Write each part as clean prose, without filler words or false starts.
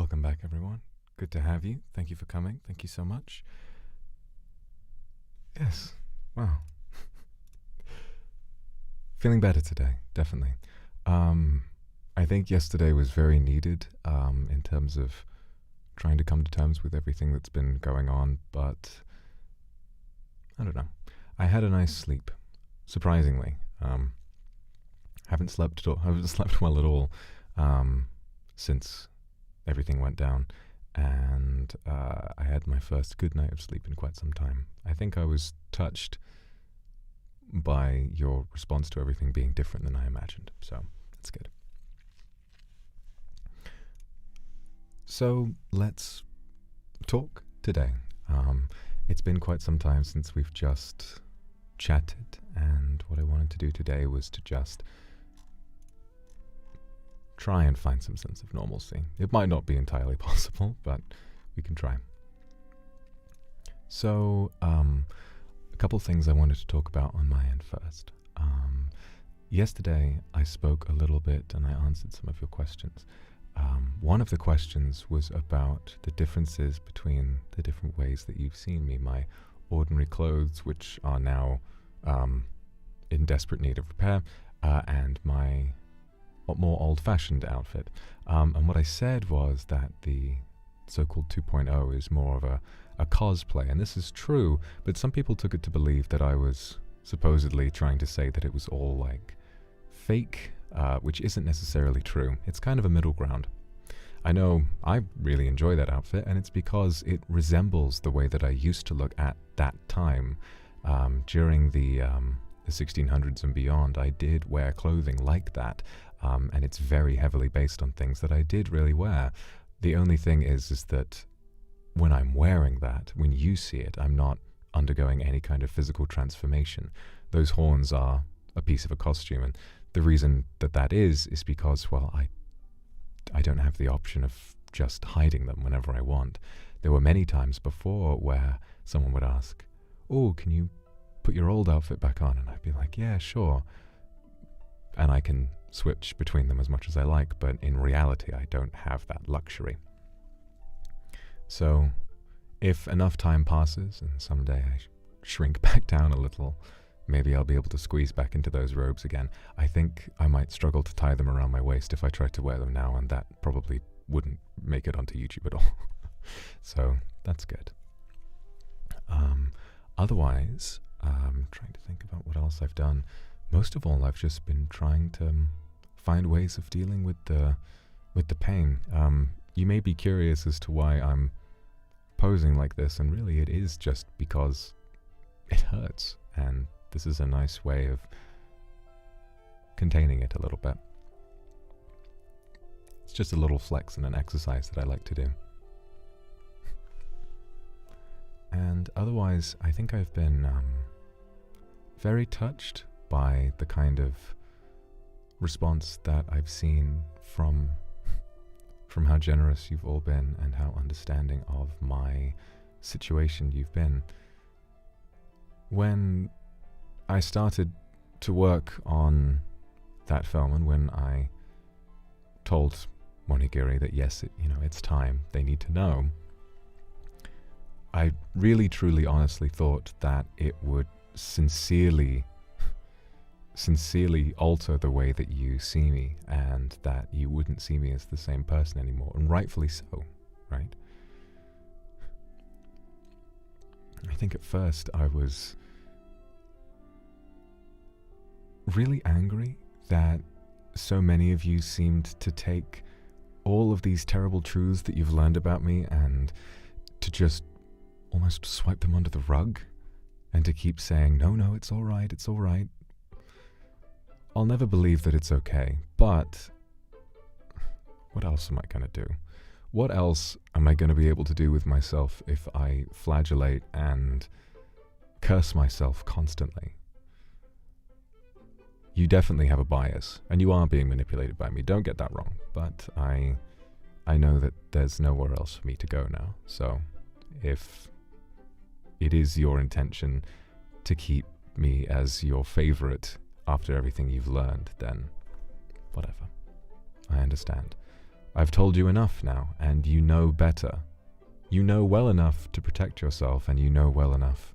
Welcome back, everyone. Good to have you. Thank you for coming. Thank you so much. Yes. Wow. Feeling better today, definitely. I think yesterday was very needed in terms of trying to come to terms with everything that's been going on, but I don't know. I had a nice sleep, surprisingly. Haven't slept well at all since everything went down, and I had my first good night of sleep in quite some time. I think I was touched by your response to everything being different than I imagined, so that's good. So let's talk today. It's been quite some time since we've just chatted, and what I wanted to do today was to just try and find some sense of normalcy. It might not be entirely possible, but we can try. So, a couple things I wanted to talk about on my end first. Yesterday, I spoke a little bit and I answered some of your questions. One of the questions was about the differences between the different ways that you've seen me. My ordinary clothes, which are now in desperate need of repair, and my more old-fashioned outfit. And what I said was that the so-called 2.0 is more of a cosplay, and this is true, but some people took it to believe that I was supposedly trying to say that it was all like fake, which isn't necessarily true. It's kind of a middle ground. I know I really enjoy that outfit, and it's because it resembles the way that I used to look at that time. During the 1600s and beyond, I did wear clothing like that, and it's very heavily based on things that I did really wear. The only thing is that when I'm wearing that, when you see it, I'm not undergoing any kind of physical transformation. Those horns are a piece of a costume, and the reason that is because, well, I don't have the option of just hiding them whenever I want. There were many times before where someone would ask, "Oh, can you put your old outfit back on?" And I'd be like, "Yeah, sure." And I can switch between them as much as I like, but in reality, I don't have that luxury. So if enough time passes and someday I shrink back down a little, maybe I'll be able to squeeze back into those robes again. I think I might struggle to tie them around my waist if I tried to wear them now, and that probably wouldn't make it onto YouTube at all. So that's good. Otherwise, I'm trying to think about what else I've done. Most of all, I've just been trying to find ways of dealing with the pain. You may be curious as to why I'm posing like this, and really it is just because it hurts, and this is a nice way of containing it a little bit. It's just a little flex and an exercise that I like to do. And otherwise, I think I've been very touched by the kind of response that I've seen from how generous you've all been and how understanding of my situation you've been. When I started to work on that film, and when I told Monigiri that yes, it's time, they need to know, I really, truly, honestly thought that it would sincerely alter the way that you see me, and that you wouldn't see me as the same person anymore, and rightfully so, right? I think at first I was really angry that so many of you seemed to take all of these terrible truths that you've learned about me and to just almost swipe them under the rug, and to keep saying, no, it's all right, it's all right. I'll never believe that it's okay, but what else am I going to do? What else am I going to be able to do with myself if I flagellate and curse myself constantly? You definitely have a bias, and you are being manipulated by me, don't get that wrong, but I know that there's nowhere else for me to go now, so if it is your intention to keep me as your favorite after everything you've learned, then whatever. I understand. I've told you enough now, and you know better. You know well enough to protect yourself, and you know well enough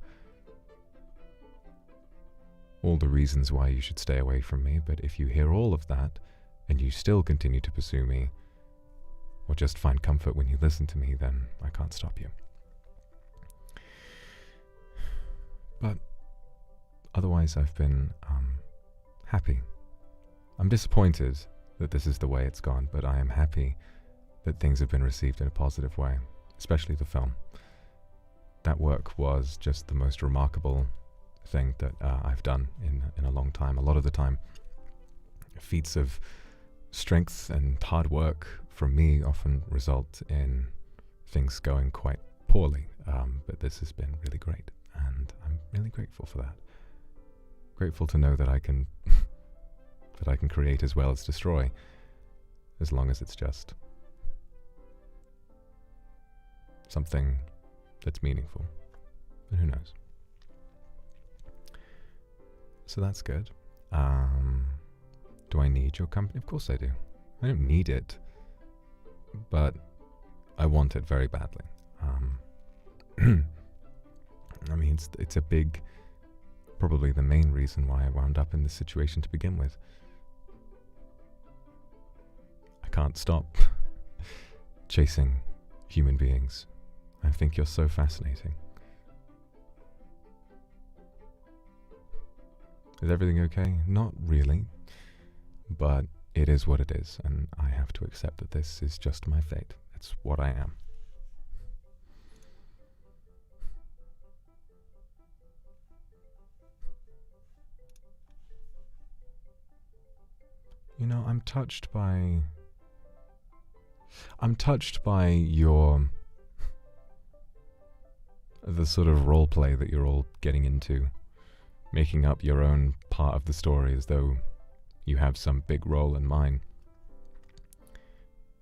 all the reasons why you should stay away from me, but if you hear all of that, and you still continue to pursue me, or just find comfort when you listen to me, then I can't stop you. But otherwise, I've been happy. I'm disappointed that this is the way it's gone, but I am happy that things have been received in a positive way, especially the film. That work was just the most remarkable thing that I've done in a long time. A lot of the time, feats of strength and hard work from me often result in things going quite poorly, but this has been really great, and I'm really grateful for that. Grateful to know that I can that I can create as well as destroy, as long as it's just something that's meaningful. But who knows? So that's good. Do I need your company? Of course I do. I don't need it, but I want it very badly. I mean, it's a big, probably the main reason why I wound up in this situation to begin with. I can't stop chasing human beings. I think you're so fascinating. Is everything okay? Not really, but it is what it is, and I have to accept that this is just my fate. It's what I am. You know, I'm touched by the sort of role play that you're all getting into, making up your own part of the story as though you have some big role in mine.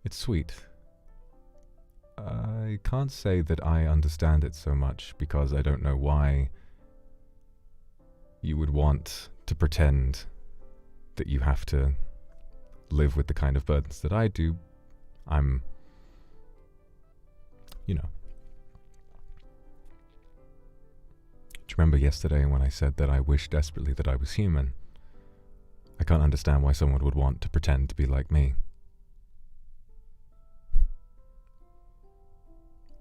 It's sweet. I can't say that I understand it so much, because I don't know why you would want to pretend that you have to live with the kind of burdens that I do. I'm, you know. Do you remember yesterday when I said that I wish desperately that I was human? I can't understand why someone would want to pretend to be like me.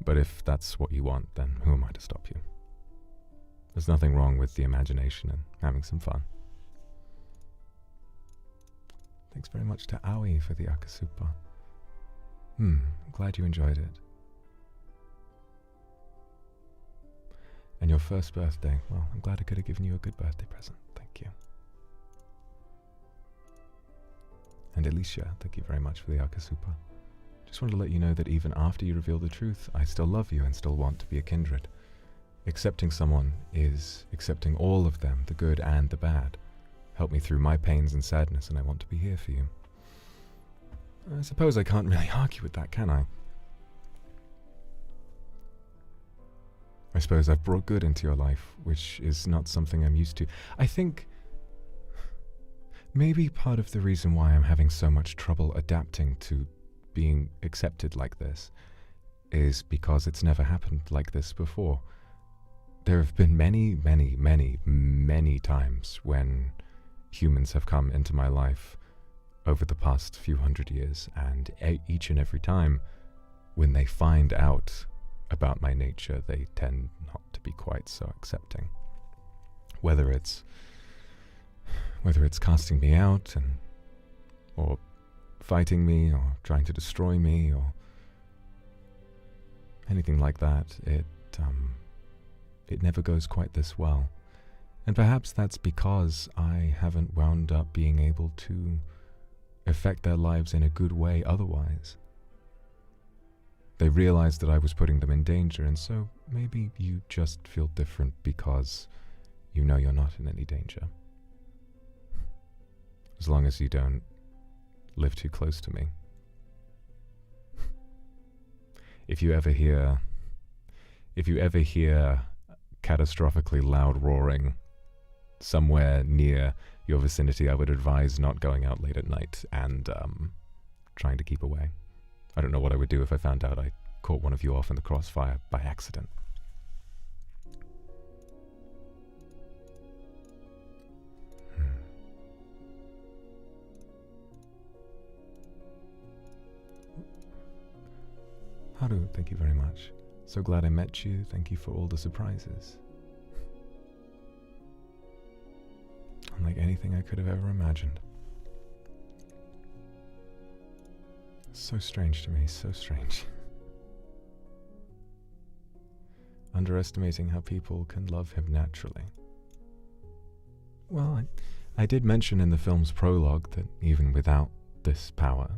But if that's what you want, then who am I to stop you? There's nothing wrong with the imagination and having some fun. Thanks very much to Aoi for the Akasupa. I'm glad you enjoyed it. And your first birthday, well, I'm glad I could have given you a good birthday present. Thank you. And Alicia, thank you very much for the Akasupa. Just wanted to let you know that even after you reveal the truth, I still love you and still want to be a kindred. Accepting someone is accepting all of them, the good and the bad. Help me through my pains and sadness, and I want to be here for you. I suppose I can't really argue with that, can I? I suppose I've brought good into your life, which is not something I'm used to. I think maybe part of the reason why I'm having so much trouble adapting to being accepted like this is because it's never happened like this before. There have been many, many, many, many times when humans have come into my life over the past few hundred years, and each and every time when they find out about my nature, they tend not to be quite so accepting. Whether it's casting me out or fighting me or trying to destroy me or anything like that, it never goes quite this well. And perhaps that's because I haven't wound up being able to affect their lives in a good way otherwise. They realized that I was putting them in danger, and so maybe you just feel different because you know you're not in any danger. As long as you don't live too close to me. If you ever hear catastrophically loud roaring somewhere near your vicinity, I would advise not going out late at night and trying to keep away. I don't know what I would do if I found out I caught one of you off in the crossfire by accident. Haru, thank you very much. So glad I met you. Thank you for all the surprises. Unlike anything I could have ever imagined. So strange to me, so strange. Underestimating how people can love him naturally. Well, I did mention in the film's prologue that even without this power,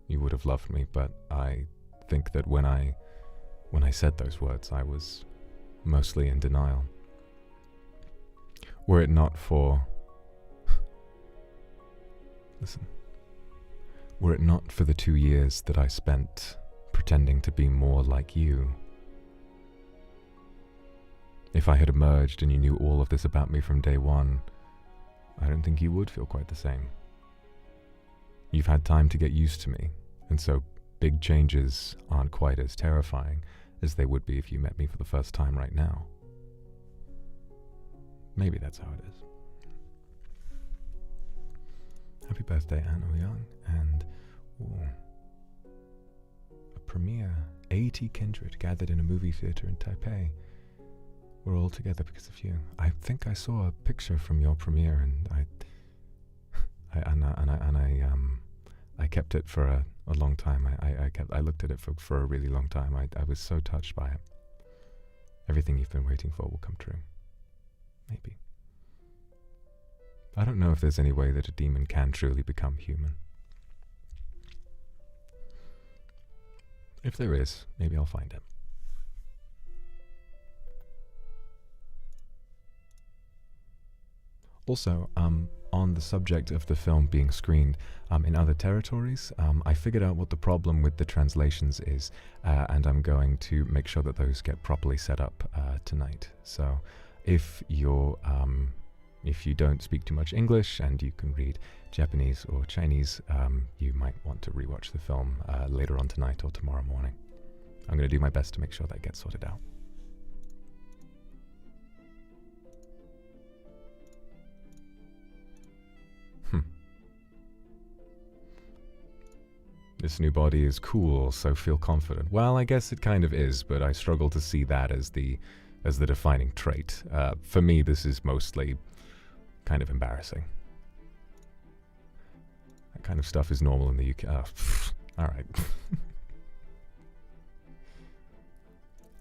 you would have loved me, but I think that when I said those words, I was mostly in denial. Were it not for... Listen. Were it not for the 2 years that I spent pretending to be more like you, if I had emerged and you knew all of this about me from day one, I don't think you would feel quite the same. You've had time to get used to me, and so big changes aren't quite as terrifying as they would be if you met me for the first time right now. Maybe that's how it is. Happy birthday, Anne Young, and a premiere. 80 kindred gathered in a movie theater in Taipei. We're all together because of you. I think I saw a picture from your premiere, and I kept it for a long time. I looked at it for a really long time. I was so touched by it. Everything you've been waiting for will come true. Maybe. I don't know if there's any way that a demon can truly become human. If there is, maybe I'll find it. Also, on the subject of the film being screened in other territories, I figured out what the problem with the translations is, and I'm going to make sure that those get properly set up tonight. So, if you don't speak too much English and you can read Japanese or Chinese, you might want to rewatch the film later on tonight or tomorrow morning. I'm going to do my best to make sure that gets sorted out. This new body is cool, so feel confident. Well, I guess it kind of is, but I struggle to see that as the defining trait. For me, this is mostly kind of embarrassing. That kind of stuff is normal in the UK. All right.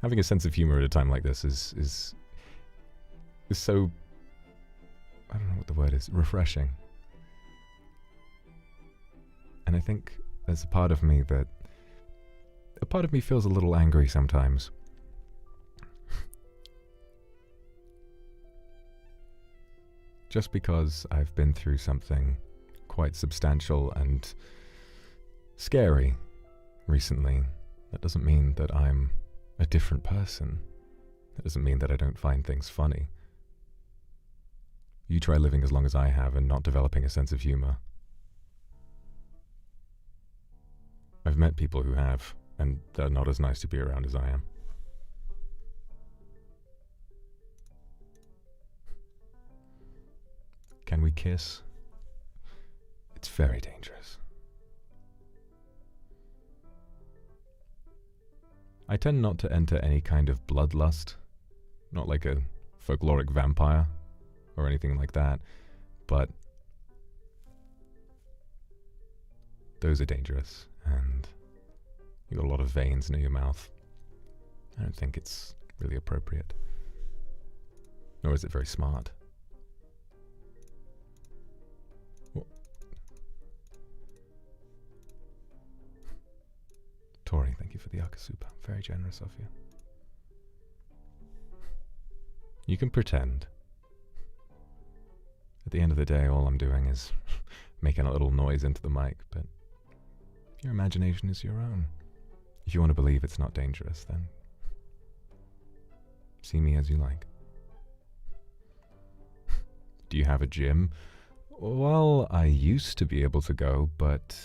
Having a sense of humor at a time like this is so, I don't know what the word is, refreshing. And I think there's a part of me feels a little angry sometimes. Just because I've been through something quite substantial and scary recently, that doesn't mean that I'm a different person. That doesn't mean that I don't find things funny. You try living as long as I have and not developing a sense of humor. I've met people who have, and they're not as nice to be around as I am. Can we kiss? It's very dangerous. I tend not to enter any kind of bloodlust, not like a folkloric vampire or anything like that, but those are dangerous, and you got a lot of veins near your mouth. I don't think it's really appropriate, nor is it very smart. Tori, thank you for the Akasupa. Very generous of you. You can pretend. At the end of the day, all I'm doing is making a little noise into the mic, but your imagination is your own. If you want to believe it's not dangerous, then see me as you like. Do you have a gym? Well, I used to be able to go, but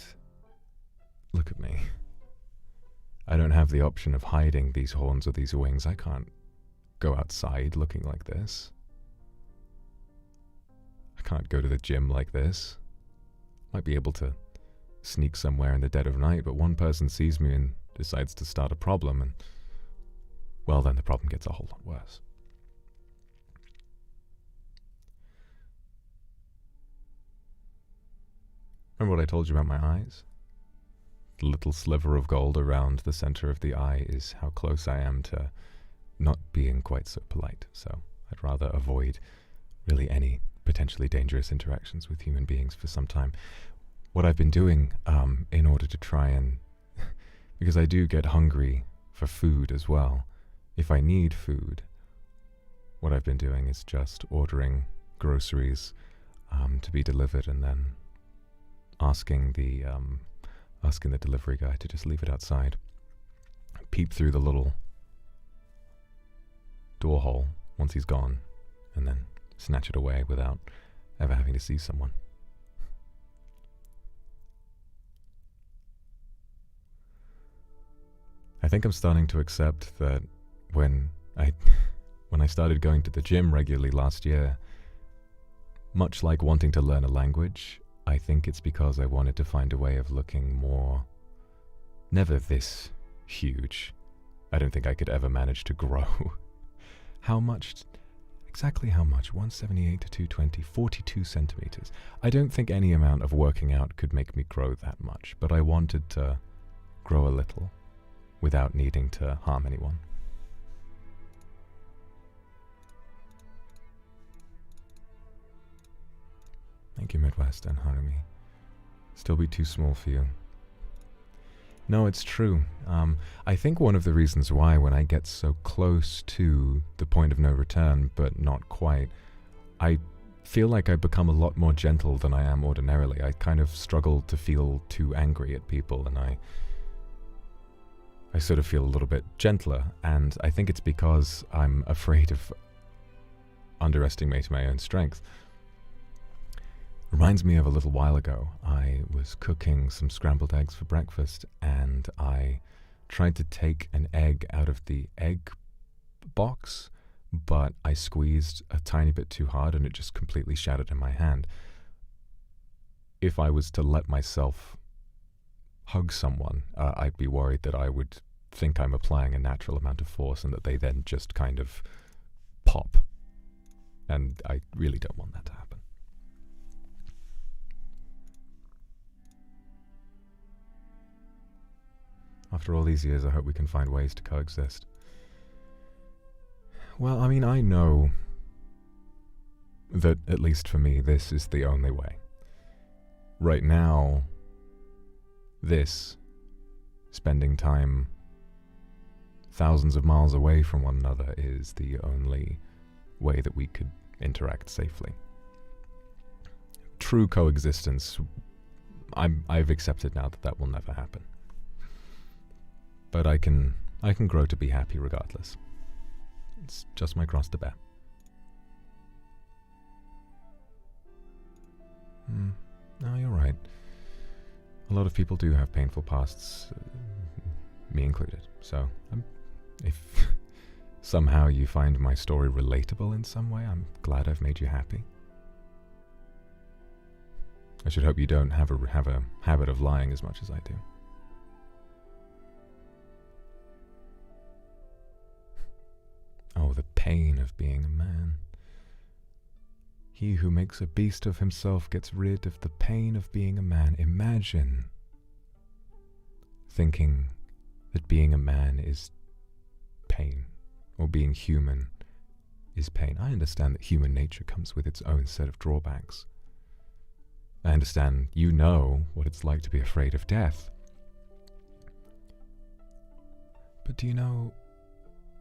look at me. I don't have the option of hiding these horns or these wings. I can't go outside looking like this. I can't go to the gym like this. Might be able to sneak somewhere in the dead of night, but one person sees me and decides to start a problem, and, well, then the problem gets a whole lot worse. Remember what I told you about my eyes? The little sliver of gold around the center of the eye is how close I am to not being quite so polite, so I'd rather avoid really any potentially dangerous interactions with human beings for some time. What I've been doing in order to try and, because I do get hungry for food as well, if I need food, what I've been doing is just ordering groceries to be delivered, and then asking the delivery guy to just leave it outside, peep through the little door hole once he's gone, and then snatch it away without ever having to see someone. I think I'm starting to accept that when I started going to the gym regularly last year, much like wanting to learn a language, I think it's because I wanted to find a way of looking more, never this huge. I don't think I could ever manage to grow. How much? Exactly how much? 178 to 220, 42 centimeters. I don't think any amount of working out could make me grow that much, but I wanted to grow a little without needing to harm anyone. Thank you, Midwest and Harumi. Still be too small for you. No, it's true. I think one of the reasons why when I get so close to the point of no return, but not quite, I feel like I become a lot more gentle than I am ordinarily. I kind of struggle to feel too angry at people, and I sort of feel a little bit gentler, and I think it's because I'm afraid of underestimating my own strength. Reminds me of a little while ago. I was cooking some scrambled eggs for breakfast, and I tried to take an egg out of the egg box, but I squeezed a tiny bit too hard and it just completely shattered in my hand. If I was to let myself hug someone, I'd be worried that I would think I'm applying a natural amount of force and that they then just kind of pop. And I really don't want that to happen. After all these years, I hope we can find ways to coexist. Well, I mean, I know that, at least for me, this is the only way. Right now, spending time thousands of miles away from one another, is the only way that we could interact safely. True coexistence, I've accepted now that will never happen. But I can grow to be happy regardless. It's just my cross to bear. No, you're right. A lot of people do have painful pasts, me included. So, if somehow you find my story relatable in some way, I'm glad I've made you happy. I should hope you don't have a habit of lying as much as I do. Oh, the pain of being a man. He who makes a beast of himself gets rid of the pain of being a man. Imagine thinking that being a man is pain, or being human is pain. I understand that human nature comes with its own set of drawbacks. I understand you know what it's like to be afraid of death. But do you know,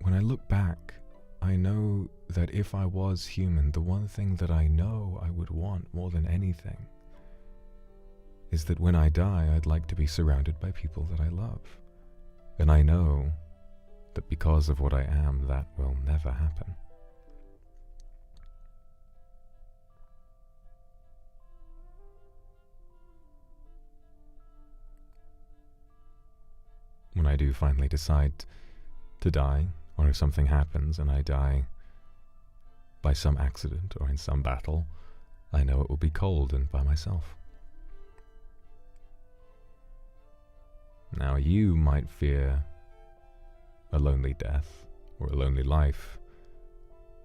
when I look back, I know that if I was human, the one thing that I know I would want more than anything is that when I die, I'd like to be surrounded by people that I love. And I know that because of what I am, that will never happen. when I do finally decide to die, or if something happens and I die by some accident or in some battle, I know it will be cold and by myself. Now, you might fear a lonely death or a lonely life,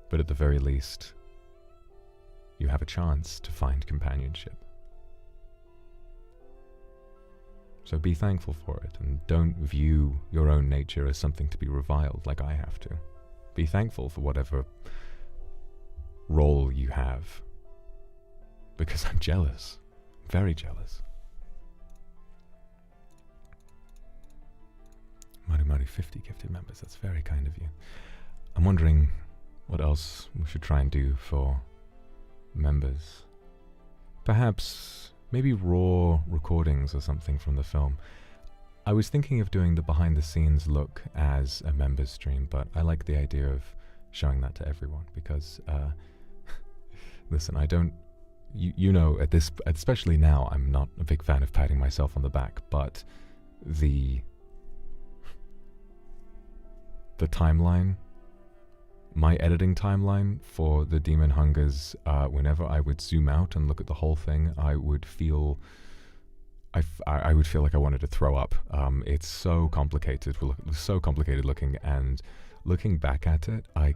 but at the very least, you have a chance to find companionship. So be thankful for it, and don't view your own nature as something to be reviled like I have to. Be thankful for whatever role you have, because I'm jealous, very jealous. Mari 50 gifted members, that's very kind of you. I'm wondering what else we should try and do for members. Perhaps maybe raw recordings or something from the film. I was thinking of doing the behind the scenes look as a members stream, but I like the idea of showing that to everyone because listen, I don't, you know, at this, especially now, I'm not a big fan of patting myself on the back, but the timeline, my editing timeline for the Demon Hungers, whenever I would zoom out and look at the whole thing, I would feel I would feel like I wanted to throw up. It's so complicated, so complicated looking, and looking back at it, I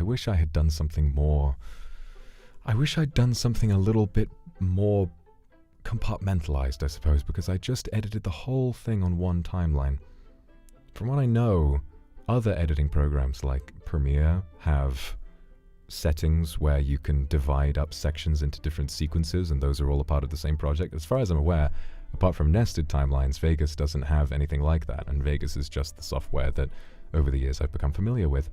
wish I had done something more. I wish I'd done something a little bit more compartmentalized, I suppose, because I just edited the whole thing on one timeline. From what I know, other editing programs like Premiere have settings where you can divide up sections into different sequences, and those are all a part of the same project. As far as I'm aware, apart from nested timelines, Vegas doesn't have anything like that, and Vegas is just the software that over the years I've become familiar with.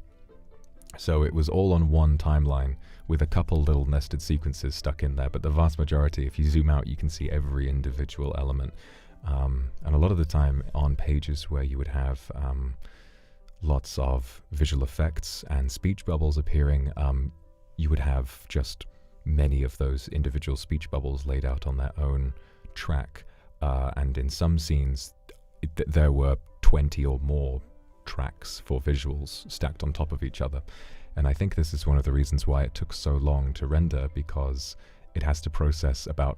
So it was all on one timeline with a couple little nested sequences stuck in there, but the vast majority, if you zoom out, you can see every individual element. And a lot of the time on pages where you would have lots of visual effects and speech bubbles appearing, you would have just many of those individual speech bubbles laid out on their own track. And in some scenes, there were 20 or more tracks for visuals stacked on top of each other. And I think this is one of the reasons why it took so long to render, because it has to process about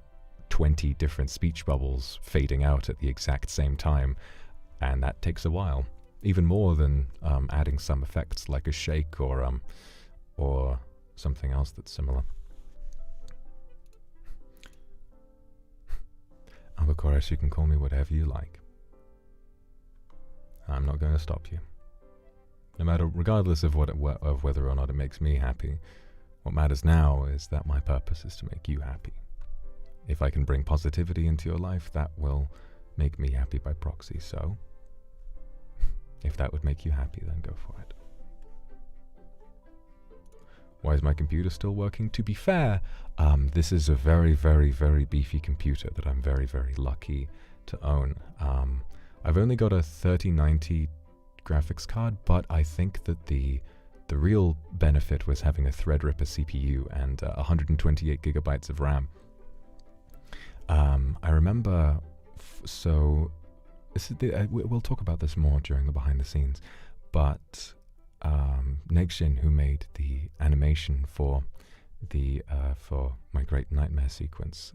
20 different speech bubbles fading out at the exact same time, and that takes a while. Even more than adding some effects like a shake or something else that's similar. Albacores, you can call me whatever you like. I'm not going to stop you. No matter, regardless of whether or not it makes me happy, what matters now is that my purpose is to make you happy. If I can bring positivity into your life, that will make me happy by proxy. So, if that would make you happy, then go for it. Why is my computer still working? To be fair, this is a very, very, very beefy computer that I'm very, very lucky to own. I've only got a 3090 graphics card, but I think that the real benefit was having a Threadripper CPU and 128 gigabytes of RAM. I remember, so this is we'll talk about this more during the behind the scenes, but NIJISANJI, who made the animation for my Great Nightmare sequence,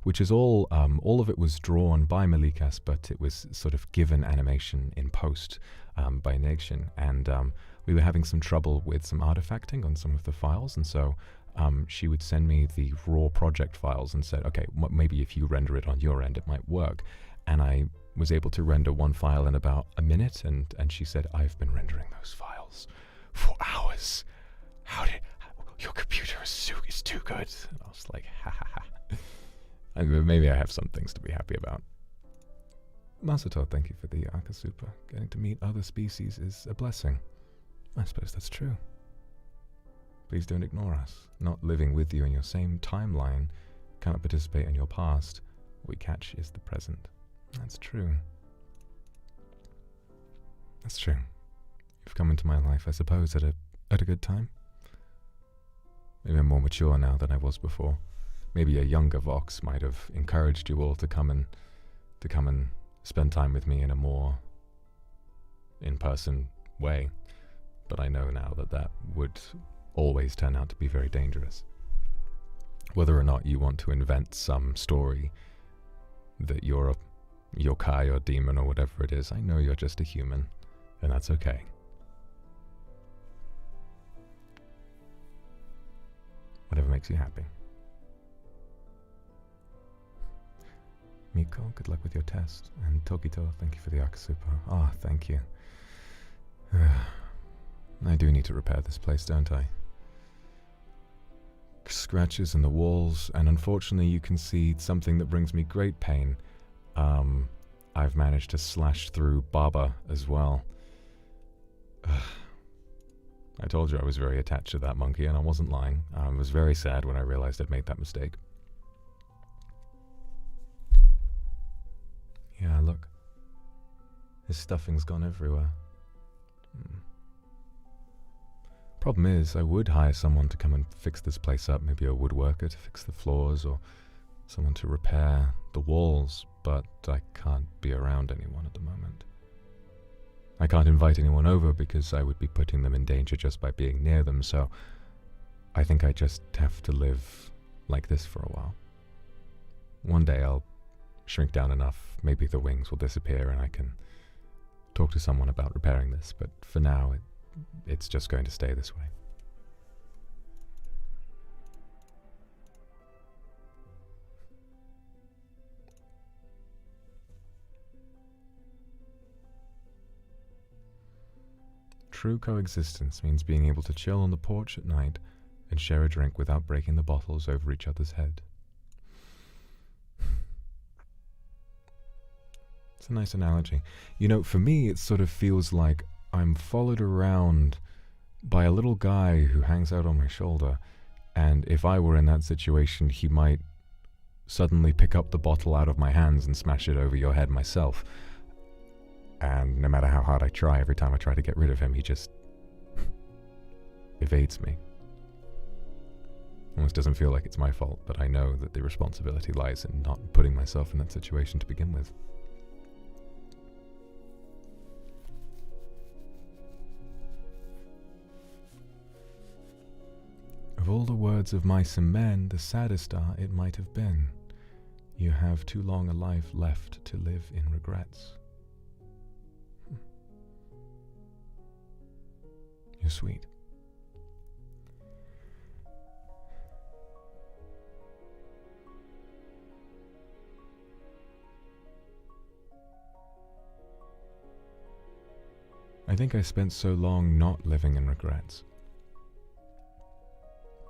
which is all of it was drawn by Malikas, but it was sort of given animation in post by NIJISANJI, and we were having some trouble with some artifacting on some of the files, and so she would send me the raw project files and said, okay, maybe if you render it on your end, it might work. And I was able to render one file in about a minute, and she said, I've been rendering those files for hours. Your computer is too good. And I was like, ha ha ha. And maybe I have some things to be happy about. Masato, thank you for the Akasupa. Getting to meet other species is a blessing. I suppose that's true. Please don't ignore us. Not living with you in your same timeline, cannot participate in your past. What we catch is the present. That's true. That's true. You've come into my life, I suppose, at a good time. Maybe I'm more mature now than I was before. Maybe a younger Vox might have encouraged you all to come and spend time with me in a more in-person way. But I know now that that would always turn out to be very dangerous. Whether or not you want to invent some story that you're a yokai or demon or whatever it is, I know you're just a human, and that's okay. Whatever makes you happy. Miko, good luck with your test. And Tokito, thank you for the Akasupa. Ah, thank you. I do need to repair this place, don't I? Scratches in the walls, and unfortunately you can see something that brings me great pain. I've managed to slash through Baba as well. I told you I was very attached to that monkey, and I wasn't lying. I was very sad when I realized I'd made that mistake. Yeah, look. His stuffing's gone everywhere. Problem is, I would hire someone to come and fix this place up, maybe a woodworker to fix the floors, or someone to repair the walls, but I can't be around anyone at the moment. I can't invite anyone over because I would be putting them in danger just by being near them, so I think I just have to live like this for a while. One day I'll shrink down enough, maybe the wings will disappear and I can talk to someone about repairing this, but for now it's just going to stay this way. True coexistence means being able to chill on the porch at night and share a drink without breaking the bottles over each other's head. It's a nice analogy. You know, for me it sort of feels like I'm followed around by a little guy who hangs out on my shoulder, and if I were in that situation, he might suddenly pick up the bottle out of my hands and smash it over your head myself. And no matter how hard I try, every time I try to get rid of him, he just evades me. Almost doesn't feel like it's my fault, but I know that the responsibility lies in not putting myself in that situation to begin with. Of all the words of mice and men, the saddest are, it might have been. You have too long a life left to live in regrets. You're sweet. I think I spent so long not living in regrets.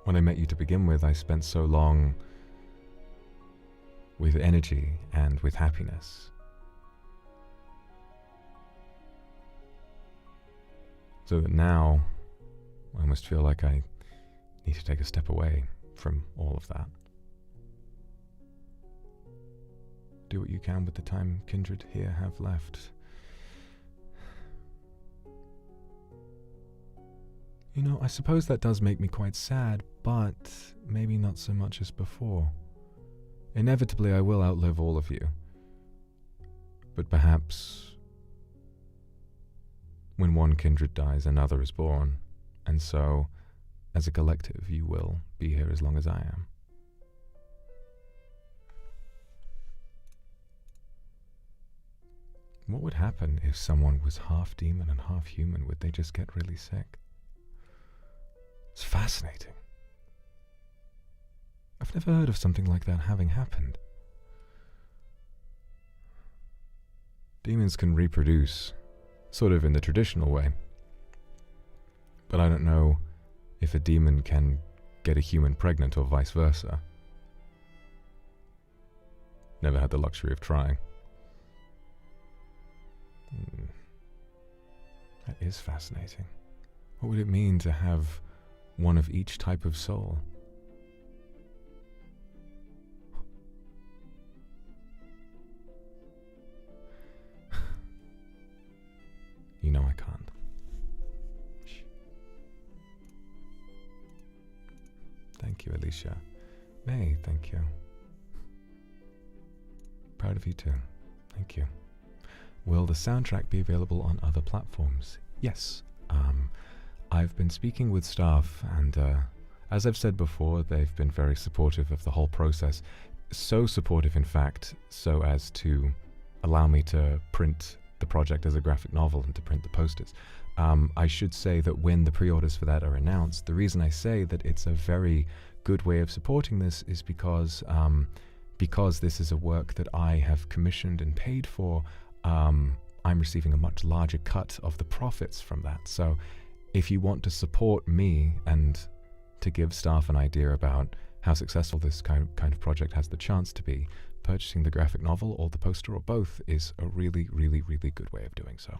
When I met you to begin with, I spent so long with energy and with happiness. So that now, I almost feel like I need to take a step away from all of that. Do what you can with the time kindred here have left. You know, I suppose that does make me quite sad, but maybe not so much as before. Inevitably, I will outlive all of you. But perhaps when one kindred dies, another is born, and so, as a collective, you will be here as long as I am. What would happen if someone was half demon and half human? Would they just get really sick? It's fascinating. I've never heard of something like that having happened. Demons can reproduce, sort of in the traditional way. But I don't know if a demon can get a human pregnant or vice versa. Never had the luxury of trying. That is fascinating. What would it mean to have one of each type of soul? You know I can't. Shh. Thank you, Alicia. May, thank you. Proud of you too. Thank you. will the soundtrack be available on other platforms? Yes. I've been speaking with staff, and as I've said before, they've been very supportive of the whole process. So supportive, in fact, so as to allow me to print the project as a graphic novel and to print the posters. I should say that when the pre-orders for that are announced, the reason I say that it's a very good way of supporting this is because this is a work that I have commissioned and paid for. I'm receiving a much larger cut of the profits from that. So if you want to support me and to give staff an idea about how successful this kind of project has the chance to be, purchasing the graphic novel or the poster or both is a really, really, really good way of doing so.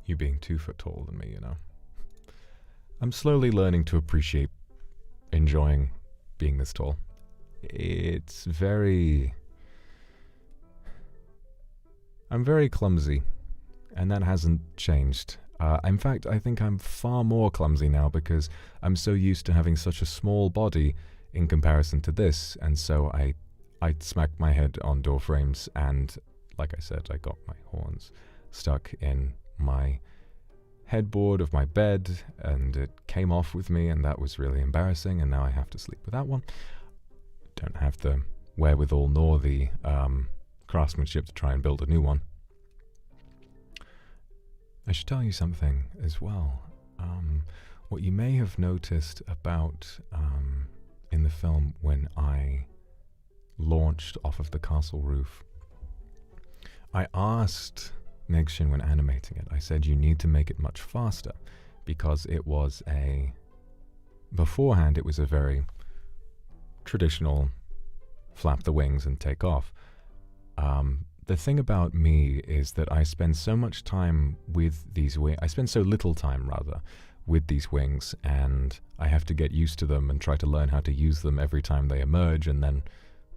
You being 2 foot taller than me, you know. I'm slowly learning to appreciate enjoying being this tall. It's I'm very clumsy, and that hasn't changed. In fact, I think I'm far more clumsy now because I'm so used to having such a small body in comparison to this, and so I smacked my head on door frames, and like I said, I got my horns stuck in my headboard of my bed, and it came off with me, and that was really embarrassing, and now I have to sleep with that one. Don't have the wherewithal nor the craftsmanship to try and build a new one. I should tell you something as well. What you may have noticed about in the film when I launched off of the castle roof, I asked NIJISANJI when animating it, I said you need to make it much faster because it was beforehand it was a very traditional flap the wings and take off. The thing about me is that I spend so much time with these wings, I spend so little time rather with these wings, and I have to get used to them and try to learn how to use them every time they emerge and then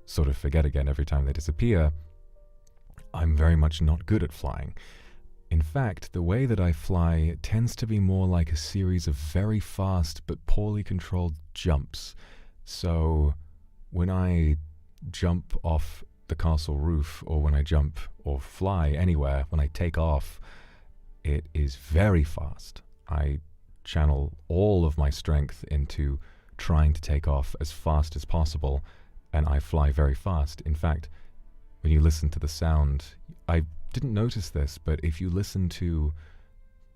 sort of forget again every time they disappear. I'm very much not good at flying. In fact, the way that I fly tends to be more like a series of very fast but poorly controlled jumps. So when I jump off the castle roof, or when I jump or fly anywhere, when I take off, it is very fast. I channel all of my strength into trying to take off as fast as possible, and I fly very fast. In fact, when you listen to the sound, I didn't notice this, but if you listen to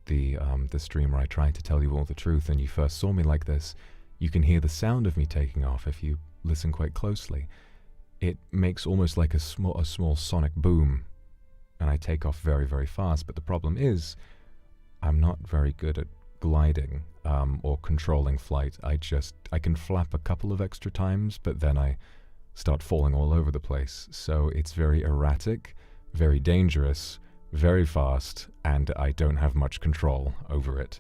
the stream where I tried to tell you all the truth and you first saw me like this, you can hear the sound of me taking off if you listen quite closely. It makes almost like a small sonic boom, and I take off very, very fast. But the problem is, I'm not very good at gliding or controlling flight. I can flap a couple of extra times, but then I start falling all over the place. So it's very erratic, very dangerous, very fast, and I don't have much control over it.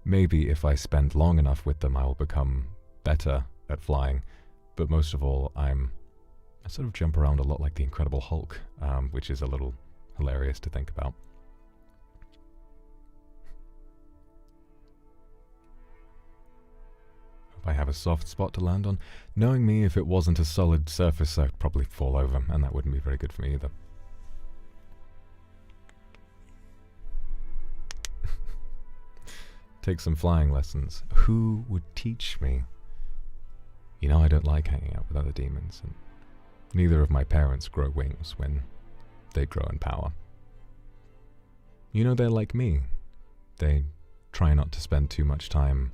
Maybe if I spend long enough with them, I'll become better at flying. But most of all, I sort of jump around a lot like the Incredible Hulk, which is a little hilarious to think about. Hope I have a soft spot to land on. Knowing me, if it wasn't a solid surface, I'd probably fall over, and that wouldn't be very good for me either. Take some flying lessons. Who would teach me? You know, I don't like hanging out with other demons, and neither of my parents grow wings when they grow in power. You know, they're like me. They try not to spend too much time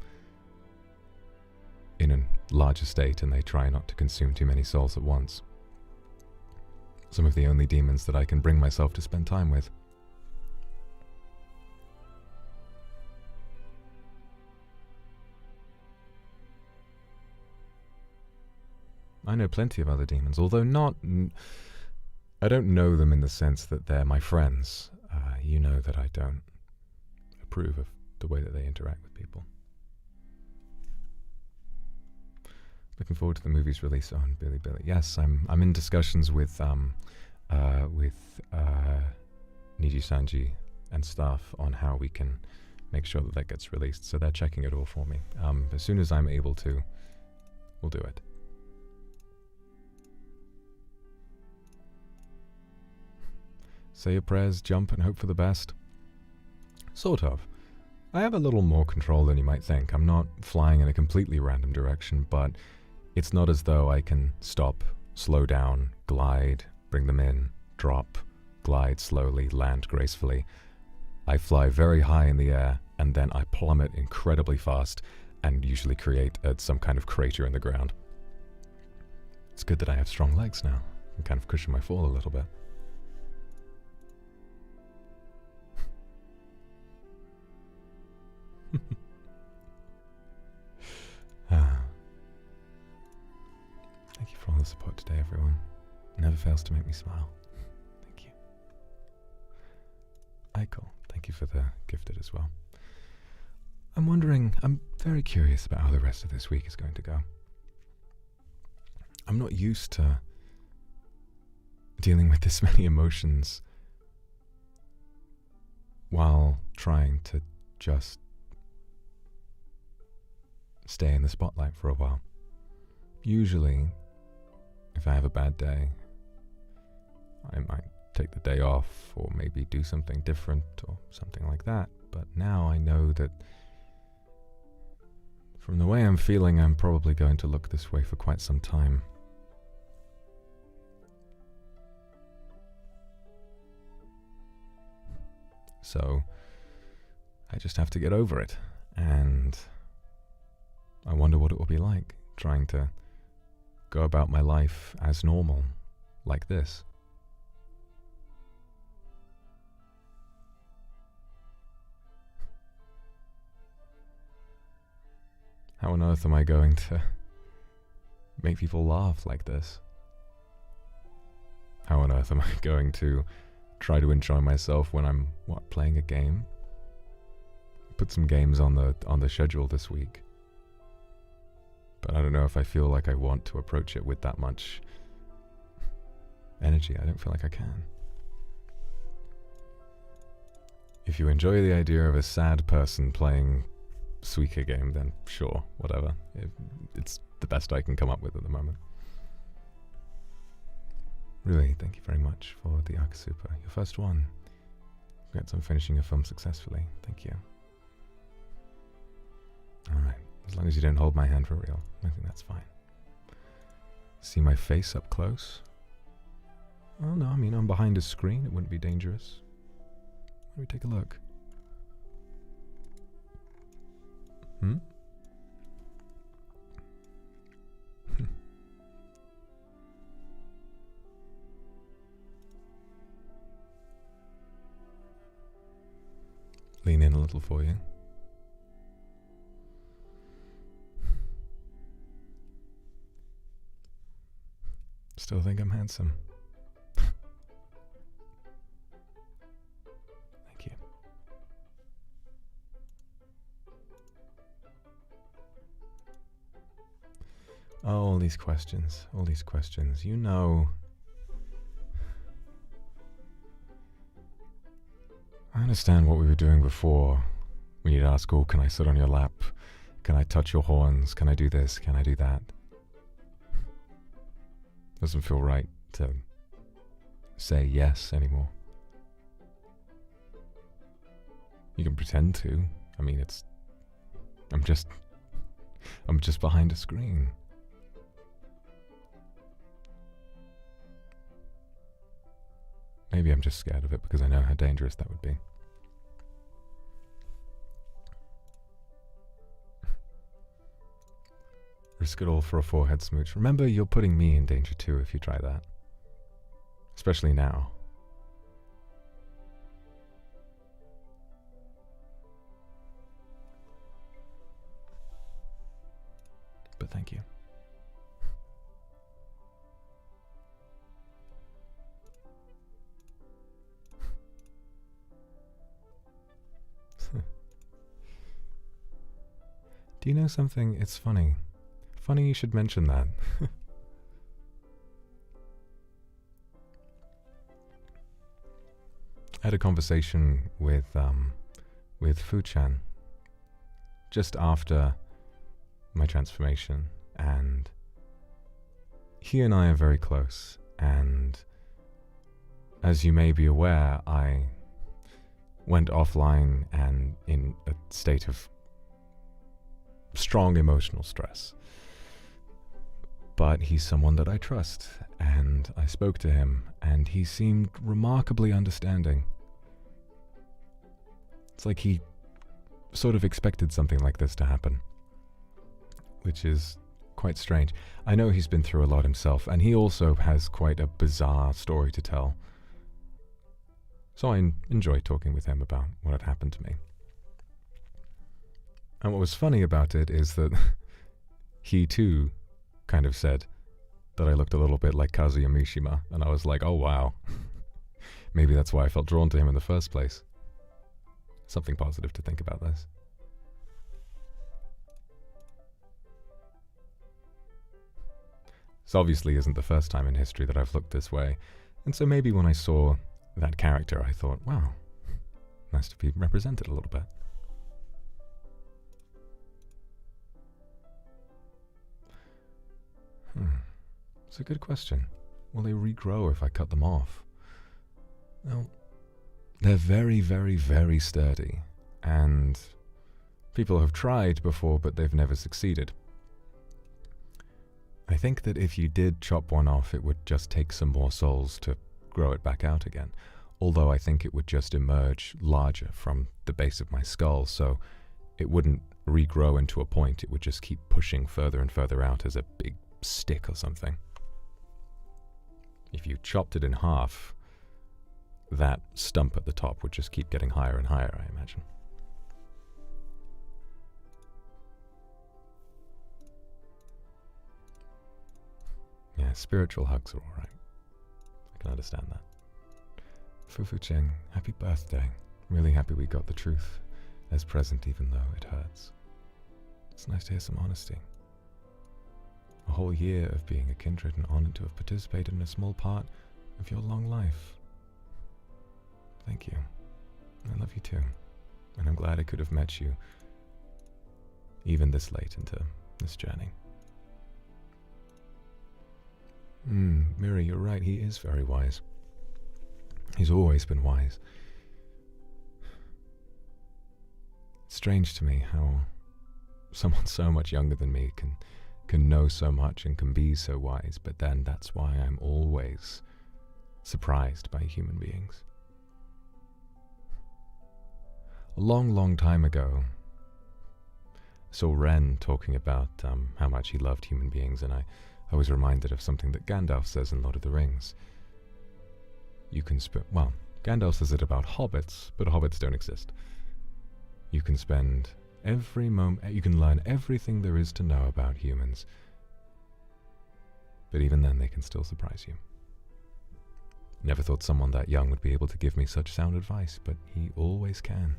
in a large estate, and they try not to consume too many souls at once. Some of the only demons that I can bring myself to spend time with. I know plenty of other demons, although I don't know them in the sense that they're my friends. You know that I don't approve of the way that they interact with people. Looking forward to the movie's release on Billy. Yes, I'm in discussions with NIJISANJI and staff on how we can make sure that that gets released. So they're checking it all for me. As soon as I'm able to, we'll do it. Say your prayers, jump, and hope for the best. Sort of. I have a little more control than you might think. I'm not flying in a completely random direction, but it's not as though I can stop, slow down, glide, bring them in, drop, glide slowly, land gracefully. I fly very high in the air, and then I plummet incredibly fast, and usually create some kind of crater in the ground. It's good that I have strong legs now. I can kind of cushion my fall a little bit. Thank you for all the support today, everyone. It never fails to make me smile. Thank you. Ike, thank you for the gifted as well. I'm very curious about how the rest of this week is going to go. I'm not used to dealing with this many emotions while trying to just stay in the spotlight for a while. Usually, if I have a bad day, I might take the day off or maybe do something different or something like that. But now I know that from the way I'm feeling, I'm probably going to look this way for quite some time. So I just have to get over it, and I wonder what it will be like trying to go about my life as normal, like this. How on earth am I going to make people laugh like this? How on earth am I going to try to enjoy myself when I'm, playing a game? Put some games on the schedule this week. But I don't know if I feel like I want to approach it with that much energy. I don't feel like I can. If you enjoy the idea of a sad person playing Suika game, then sure, whatever. It's the best I can come up with at the moment. Really, thank you very much for the Akasupa. Your first one. Congrats on finishing your film successfully. Thank you. Alright, as long as you don't hold my hand for real, I think that's fine. See my face up close? Well, no, I mean, I'm behind a screen. It wouldn't be dangerous. Let me take a look. Lean in a little for you. Still think I'm handsome. Thank you. Oh, all these questions. You know, I understand what we were doing before. When you'd ask, oh, can I sit on your lap? Can I touch your horns? Can I do this? Can I do that? Doesn't feel right to say yes anymore. You can pretend to. I mean, I'm just behind a screen. Maybe I'm just scared of it because I know how dangerous that would be. Risk it all for a forehead smooch. Remember, you're putting me in danger too if you try that. Especially now. But thank you. Do you know something? It's funny. Funny you should mention that. I had a conversation with with Fu-chan just after my transformation, and he and I are very close, and as you may be aware, I went offline and in a state of strong emotional stress. But he's someone that I trust, and I spoke to him, and he seemed remarkably understanding. It's like he sort of expected something like this to happen, which is quite strange. I know he's been through a lot himself, and he also has quite a bizarre story to tell. So I enjoyed talking with him about what had happened to me. And what was funny about it is that he too kind of said that I looked a little bit like Kazuya Mishima, and I was like, oh wow. Maybe that's why I felt drawn to him in the first place. Something positive to think about this. This obviously isn't the first time in history that I've looked this way, and so maybe when I saw that character I thought, wow, nice to be represented a little bit. It's a good question. Will they regrow if I cut them off? Well, they're very, very, very sturdy, and people have tried before, but they've never succeeded. I think that if you did chop one off, it would just take some more souls to grow it back out again, although I think it would just emerge larger from the base of my skull, so it wouldn't regrow into a point, it would just keep pushing further and further out as a big stick or something. If you chopped it in half, that stump at the top would just keep getting higher and higher, I imagine. Yeah, spiritual hugs are alright. I can understand that. Fufu Cheng, happy birthday. Really happy we got the truth as present even though it hurts. It's nice to hear some honesty. A whole year of being a kindred and honored to have participated in a small part of your long life. Thank you. I love you too. And I'm glad I could have met you even this late into this journey. Miri, you're right, he is very wise. He's always been wise. It's strange to me how someone so much younger than me can know so much and can be so wise, but then that's why I'm always surprised by human beings. A long, long time ago, I saw Ren talking about how much he loved human beings, and I was reminded of something that Gandalf says in Lord of the Rings. You can well, Gandalf says it about hobbits, but hobbits don't exist. You can spend every moment, you can learn everything there is to know about humans, but even then they can still surprise you. Never thought someone that young would be able to give me such sound advice, but he always can.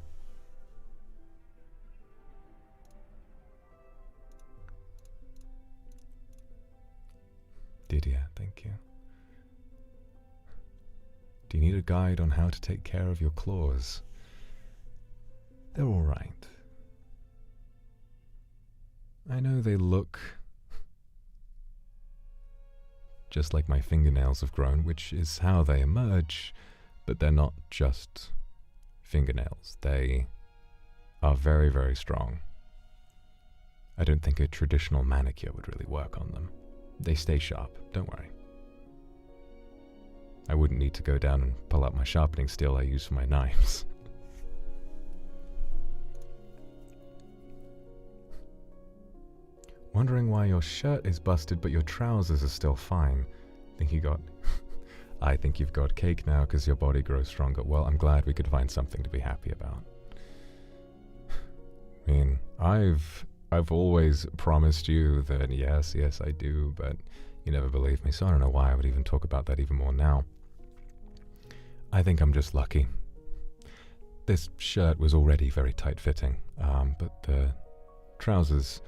Didier, thank you. Do you need a guide on how to take care of your claws? They're alright. I know they look just like my fingernails have grown, which is how they emerge, but they're not just fingernails. They are very, very strong. I don't think a traditional manicure would really work on them. They stay sharp, don't worry. I wouldn't need to go down and pull out my sharpening steel I use for my knives. Wondering why your shirt is busted but your trousers are still fine. I think you've got cake now because your body grows stronger. Well, I'm glad we could find something to be happy about. I mean, I've always promised you that yes, I do, but you never believed me, so I don't know why I would even talk about that even more now. I think I'm just lucky. This shirt was already very tight-fitting, but the trousers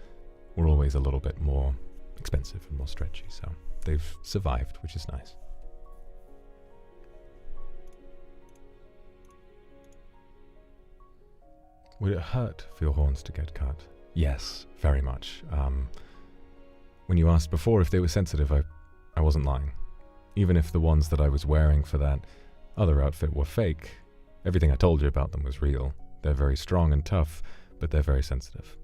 were always a little bit more expensive and more stretchy, so they've survived, which is nice. Would it hurt for your horns to get cut? Yes, very much. When you asked before if they were sensitive, I wasn't lying. Even if the ones that I was wearing for that other outfit were fake, everything I told you about them was real. They're very strong and tough, but they're very sensitive.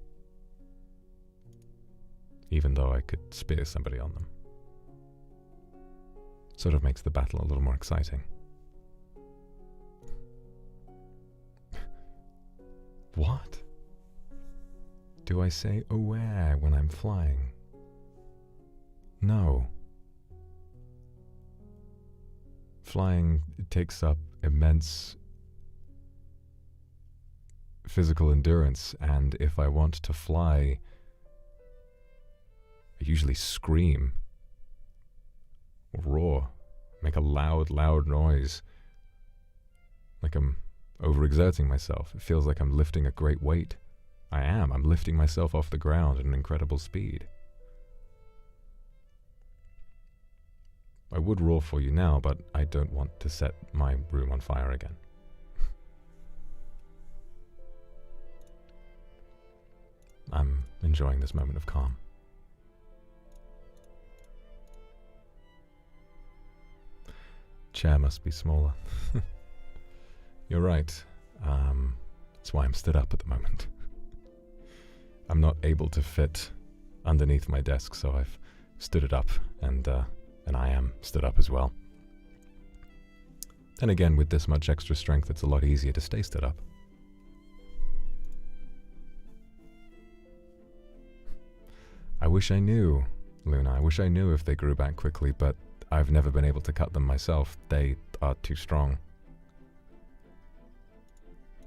Even though I could spear somebody on them. Sort of makes the battle a little more exciting. What? Do I say aware when I'm flying? No. Flying takes up immense physical endurance, and if I want to fly, I usually scream, roar, make a loud noise, like I'm overexerting myself. It feels like I'm lifting a great weight. I'm lifting myself off the ground at an incredible speed. I would roar for you now, but I don't want to set my room on fire again. I'm enjoying this moment of calm. Chair must be smaller. You're right. That's why I'm stood up at the moment. I'm not able to fit underneath my desk, so I've stood it up, and I am stood up as well. Then again, with this much extra strength, it's a lot easier to stay stood up. I wish I knew, Luna. I wish I knew if they grew back quickly, but I've never been able to cut them myself. They are too strong.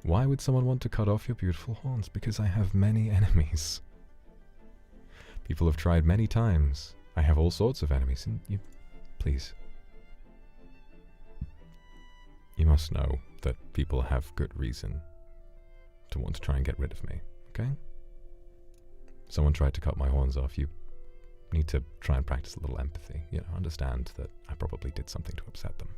Why would someone want to cut off your beautiful horns? Because I have many enemies. People have tried many times. I have all sorts of enemies, and you... Please. You must know that people have good reason to want to try and get rid of me, okay? Someone tried to cut my horns off. You need to try and practice a little empathy. You know, understand that I probably did something to upset them.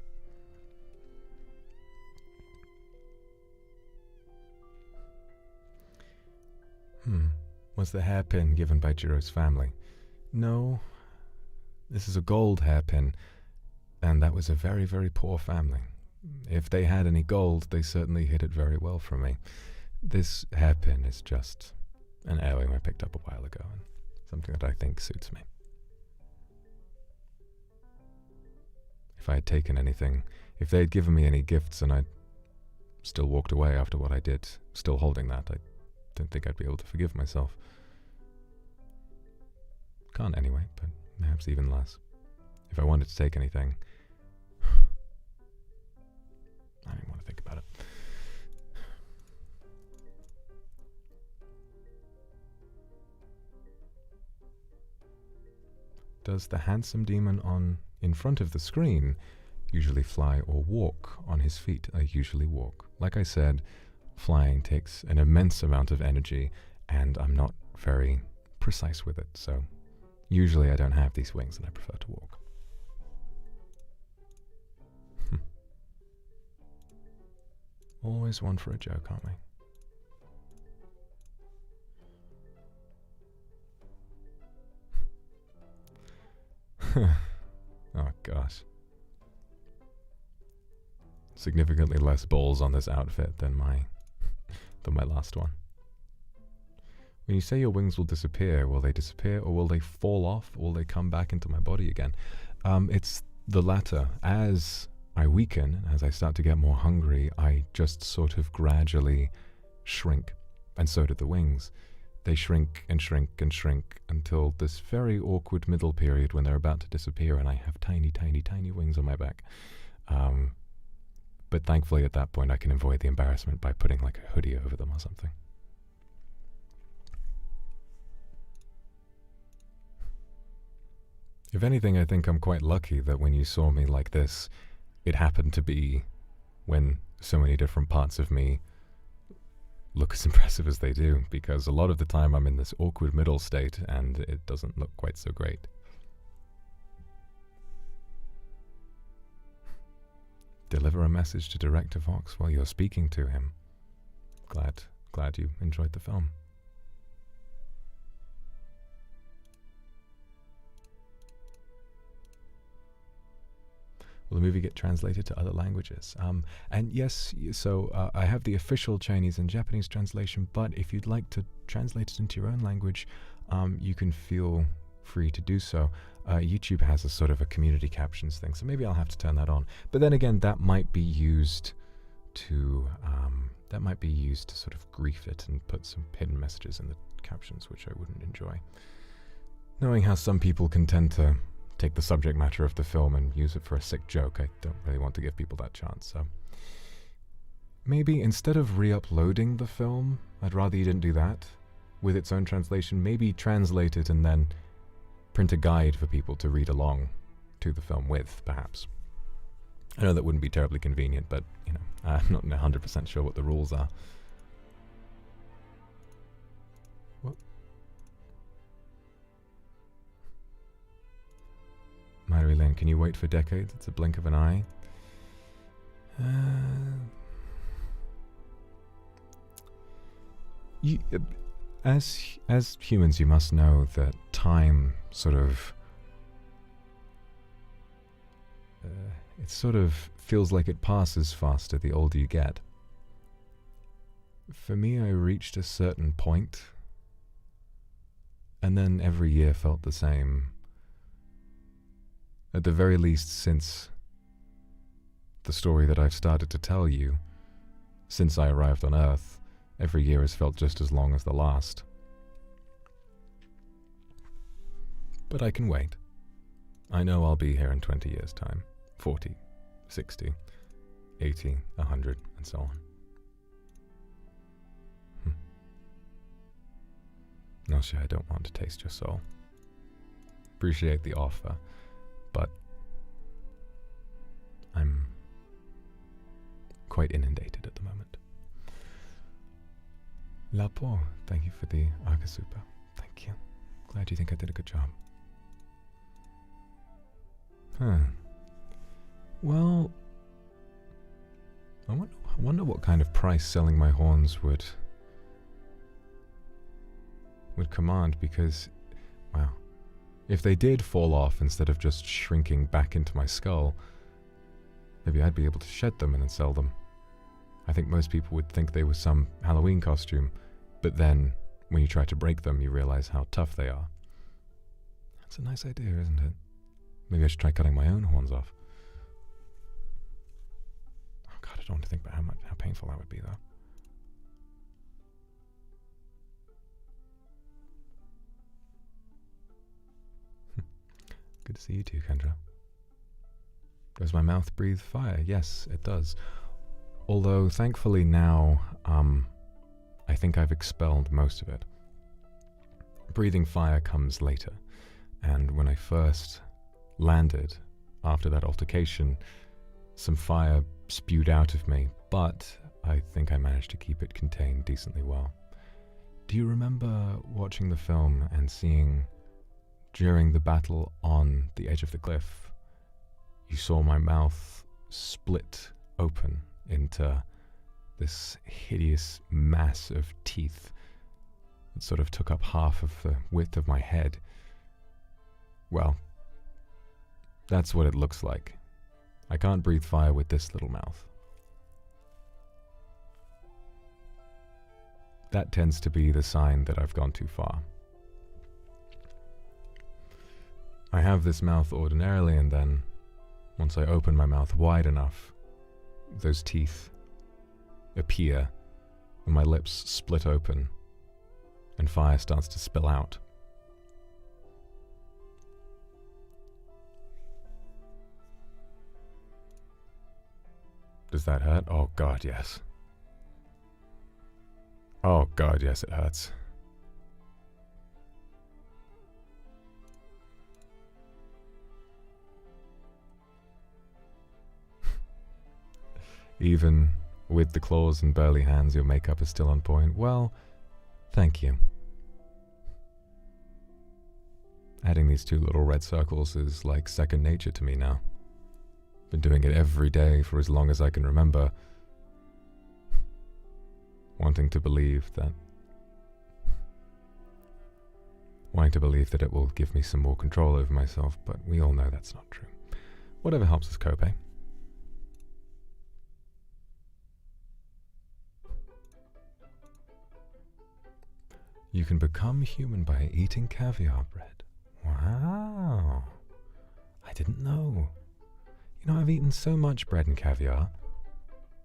Was the hairpin given by Jiro's family? No. This is a gold hairpin, and that was a very, very poor family. If they had any gold, they certainly hid it very well from me. This hairpin is just an heirloom I picked up a while ago, and something that I think suits me. If I had taken anything, if they had given me any gifts and I'd still walked away after what I did, still holding that, I don't think I'd be able to forgive myself. Can't anyway, but perhaps even less. If I wanted to take anything, I don't even want to think about it. Does the handsome demon in front of the screen usually fly or walk on his feet? I usually walk. Like I said, flying takes an immense amount of energy, and I'm not very precise with it, so usually I don't have these wings and I prefer to walk. Always one for a joke, aren't we? Oh gosh. Significantly less balls on this outfit than my last one. When you say your wings will disappear or will they fall off, or will they come back into my body again? It's the latter. As I weaken, as I start to get more hungry, I just sort of gradually shrink, and so do the wings. They shrink and shrink and shrink until this very awkward middle period when they're about to disappear and I have tiny, tiny, tiny wings on my back. But thankfully at that point I can avoid the embarrassment by putting like a hoodie over them or something. If anything, I think I'm quite lucky that when you saw me like this, it happened to be when so many different parts of me look as impressive as they do, because a lot of the time I'm in this awkward middle state and it doesn't look quite so great. Deliver a message to Director Vox while you're speaking to him. Glad glad you enjoyed the film. Will the movie get translated to other languages? And yes, so I have the official Chinese and Japanese translation, but if you'd like to translate it into your own language, you can feel free to do so. YouTube has a sort of a community captions thing, so maybe I'll have to turn that on. But then again, that might be used to sort of grief it and put some hidden messages in the captions, which I wouldn't enjoy. Knowing how some people can tend to take the subject matter of the film and use it for a sick joke, I don't really want to give people that chance. So maybe instead of re-uploading the film, I'd rather you didn't do that with its own translation. Maybe translate it and then print a guide for people to read along to the film with, perhaps. I know that wouldn't be terribly convenient, but, you know, I'm not 100% sure what the rules are. What? Myra Lane, can you wait for decades? It's a blink of an eye. As humans, you must know that time sort of it sort of feels like it passes faster the older you get. For me, I reached a certain point, and then every year felt the same. At the very least, since the story that I've started to tell you, since I arrived on Earth, every year has felt just as long as the last. But I can wait. I know I'll be here in 20 years' time. 40, 60, 80, 100, and so on. No, sure, I don't want to taste your soul. Appreciate the offer, but I'm quite inundated at the moment. Lapo, thank you for the Akasupa. Thank you. Glad you think I did a good job. Well, I wonder what kind of price selling my horns would command, because, wow, if they did fall off instead of just shrinking back into my skull, maybe I'd be able to shed them and then sell them. I think most people would think they were some Halloween costume, but then when you try to break them, you realize how tough they are. That's a nice idea, isn't it? Maybe I should try cutting my own horns off. Oh God, I don't want to think about how painful that would be, though. Good to see you too, Kendra. Does my mouth breathe fire? Yes, it does. Although, thankfully now, I think I've expelled most of it. Breathing fire comes later, and when I first landed after that altercation, some fire spewed out of me, but I think I managed to keep it contained decently well. Do you remember watching the film and seeing, during the battle on the edge of the cliff, you saw my mouth split open into this hideous mass of teeth that sort of took up half of the width of my head? Well, that's what it looks like. I can't breathe fire with this little mouth. That tends to be the sign that I've gone too far. I have this mouth ordinarily, and then, once I open my mouth wide enough, those teeth appear, and my lips split open, and fire starts to spill out. Does that hurt? Oh God, yes. Oh God, yes, it hurts. Even with the claws and burly hands, your makeup is still on point. Well, thank you. Adding these two little red circles is like second nature to me now. Been doing it every day for as long as I can remember. wanting to believe that it will give me some more control over myself, but we all know that's not true. Whatever helps us cope, eh? You can become human by eating caviar bread. Wow. I didn't know. You know, I've eaten so much bread and caviar,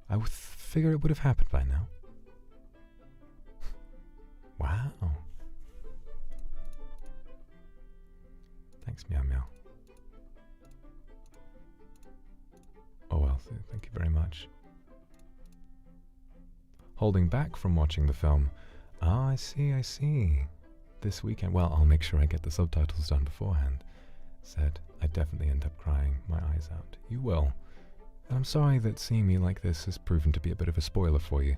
I would figure it would have happened by now. Wow. Thanks, Meow Meow. Oh well, thank you very much. Holding back from watching the film. Ah, I see. This weekend, well, I'll make sure I get the subtitles done beforehand. Said, I'd definitely end up crying my eyes out. You will. And I'm sorry that seeing me like this has proven to be a bit of a spoiler for you.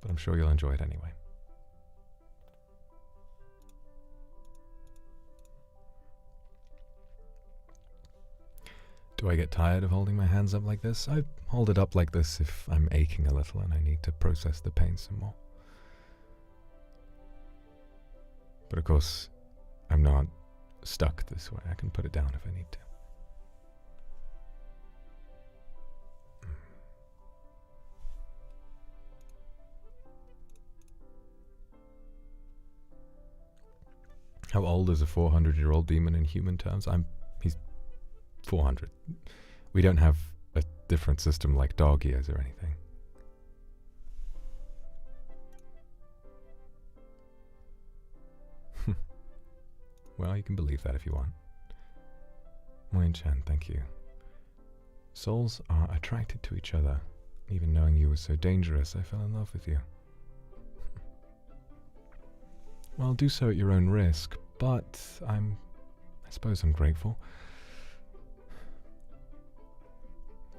But I'm sure you'll enjoy it anyway. Do I get tired of holding my hands up like this? I hold it up like this if I'm aching a little and I need to process the pain some more. But of course, I'm not stuck this way. I can put it down if I need to. How old is a 400-year-old demon in human terms? He's 400. We don't have a different system like dog years or anything. Well, you can believe that if you want. Moin-chan, thank you. Souls are attracted to each other. Even knowing you were so dangerous, I fell in love with you. Well, do so at your own risk, but I suppose I'm grateful.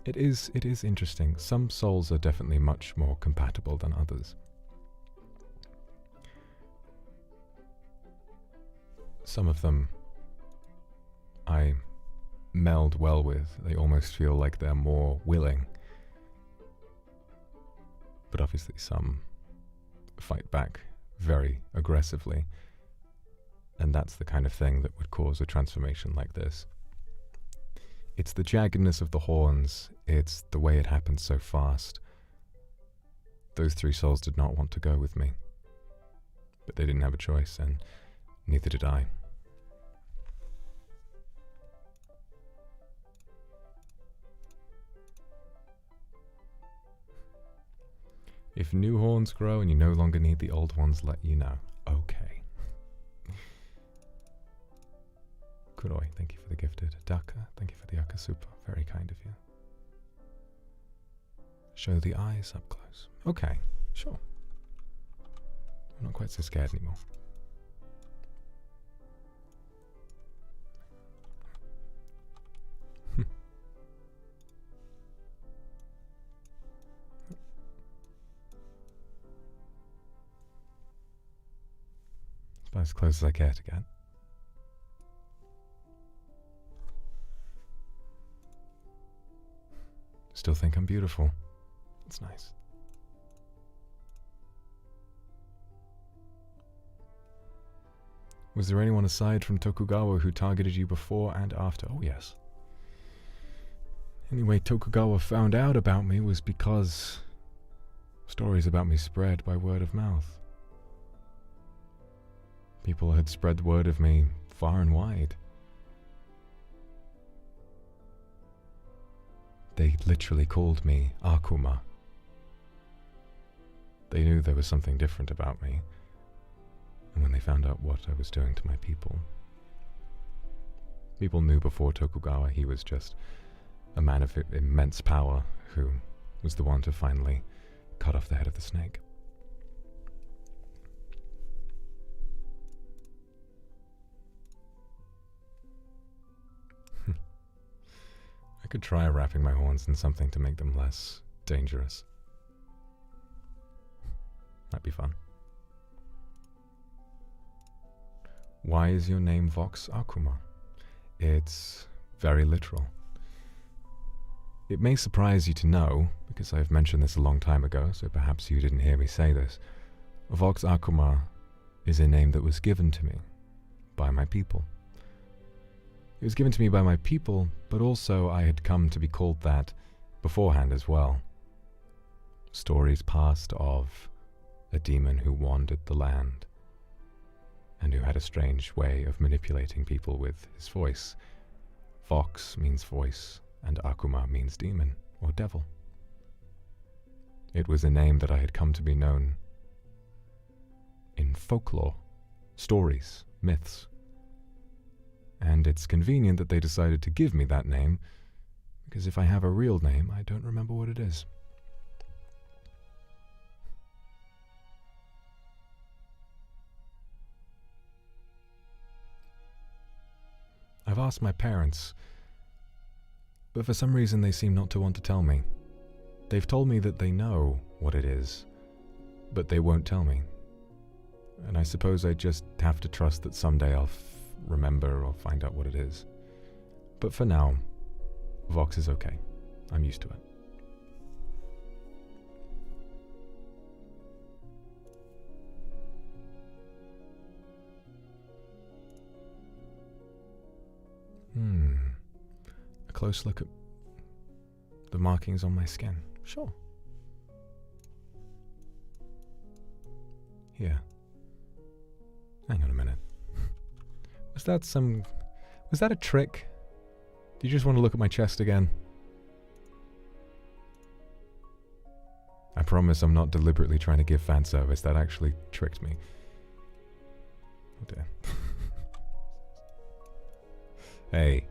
It is interesting. Some souls are definitely much more compatible than others. Some of them I meld well with. They almost feel like they're more willing. But obviously some fight back very aggressively. And that's the kind of thing that would cause a transformation like this. It's the jaggedness of the horns. It's the way it happens so fast. Those three souls did not want to go with me. But they didn't have a choice, and neither did I. If new horns grow and you no longer need the old ones, let you know. Okay. Kuroi, thank you for the gifted. Daka, thank you for the Akasupa. Very kind of you. Show the eyes up close. Okay, sure. I'm not quite so scared anymore. About as close as I care to get. Still think I'm beautiful. That's nice. Was there anyone aside from Tokugawa who targeted you before and after? Oh yes. Anyway, Tokugawa found out about me was because stories about me spread by word of mouth. People had spread the word of me far and wide. They literally called me Akuma. They knew there was something different about me. And when they found out what I was doing to my people, people knew before Tokugawa he was just a man of immense power who was the one to finally cut off the head of the snake. I could try wrapping my horns in something to make them less dangerous. Might be fun. Why is your name Vox Akuma? It's very literal. It may surprise you to know, because I've mentioned this a long time ago, so perhaps you didn't hear me say this, Vox Akuma is a name that was given to me by my people. It was given to me by my people, but also I had come to be called that beforehand as well. Stories passed of a demon who wandered the land and who had a strange way of manipulating people with his voice. Vox means voice, and Akuma means demon or devil. It was a name that I had come to be known in folklore, stories, myths. And it's convenient that they decided to give me that name, because if I have a real name, I don't remember what it is. I've asked my parents, but for some reason they seem not to want to tell me. They've told me that they know what it is, but they won't tell me. And I suppose I just have to trust that someday I'll remember or find out what it is. But for now, Vox is okay. I'm used to it. A close look at the markings on my skin. Sure. Here. Hang on a minute. Was that a trick? Do you just want to look at my chest again? I promise I'm not deliberately trying to give fan service. That actually tricked me. Oh dear. Hey.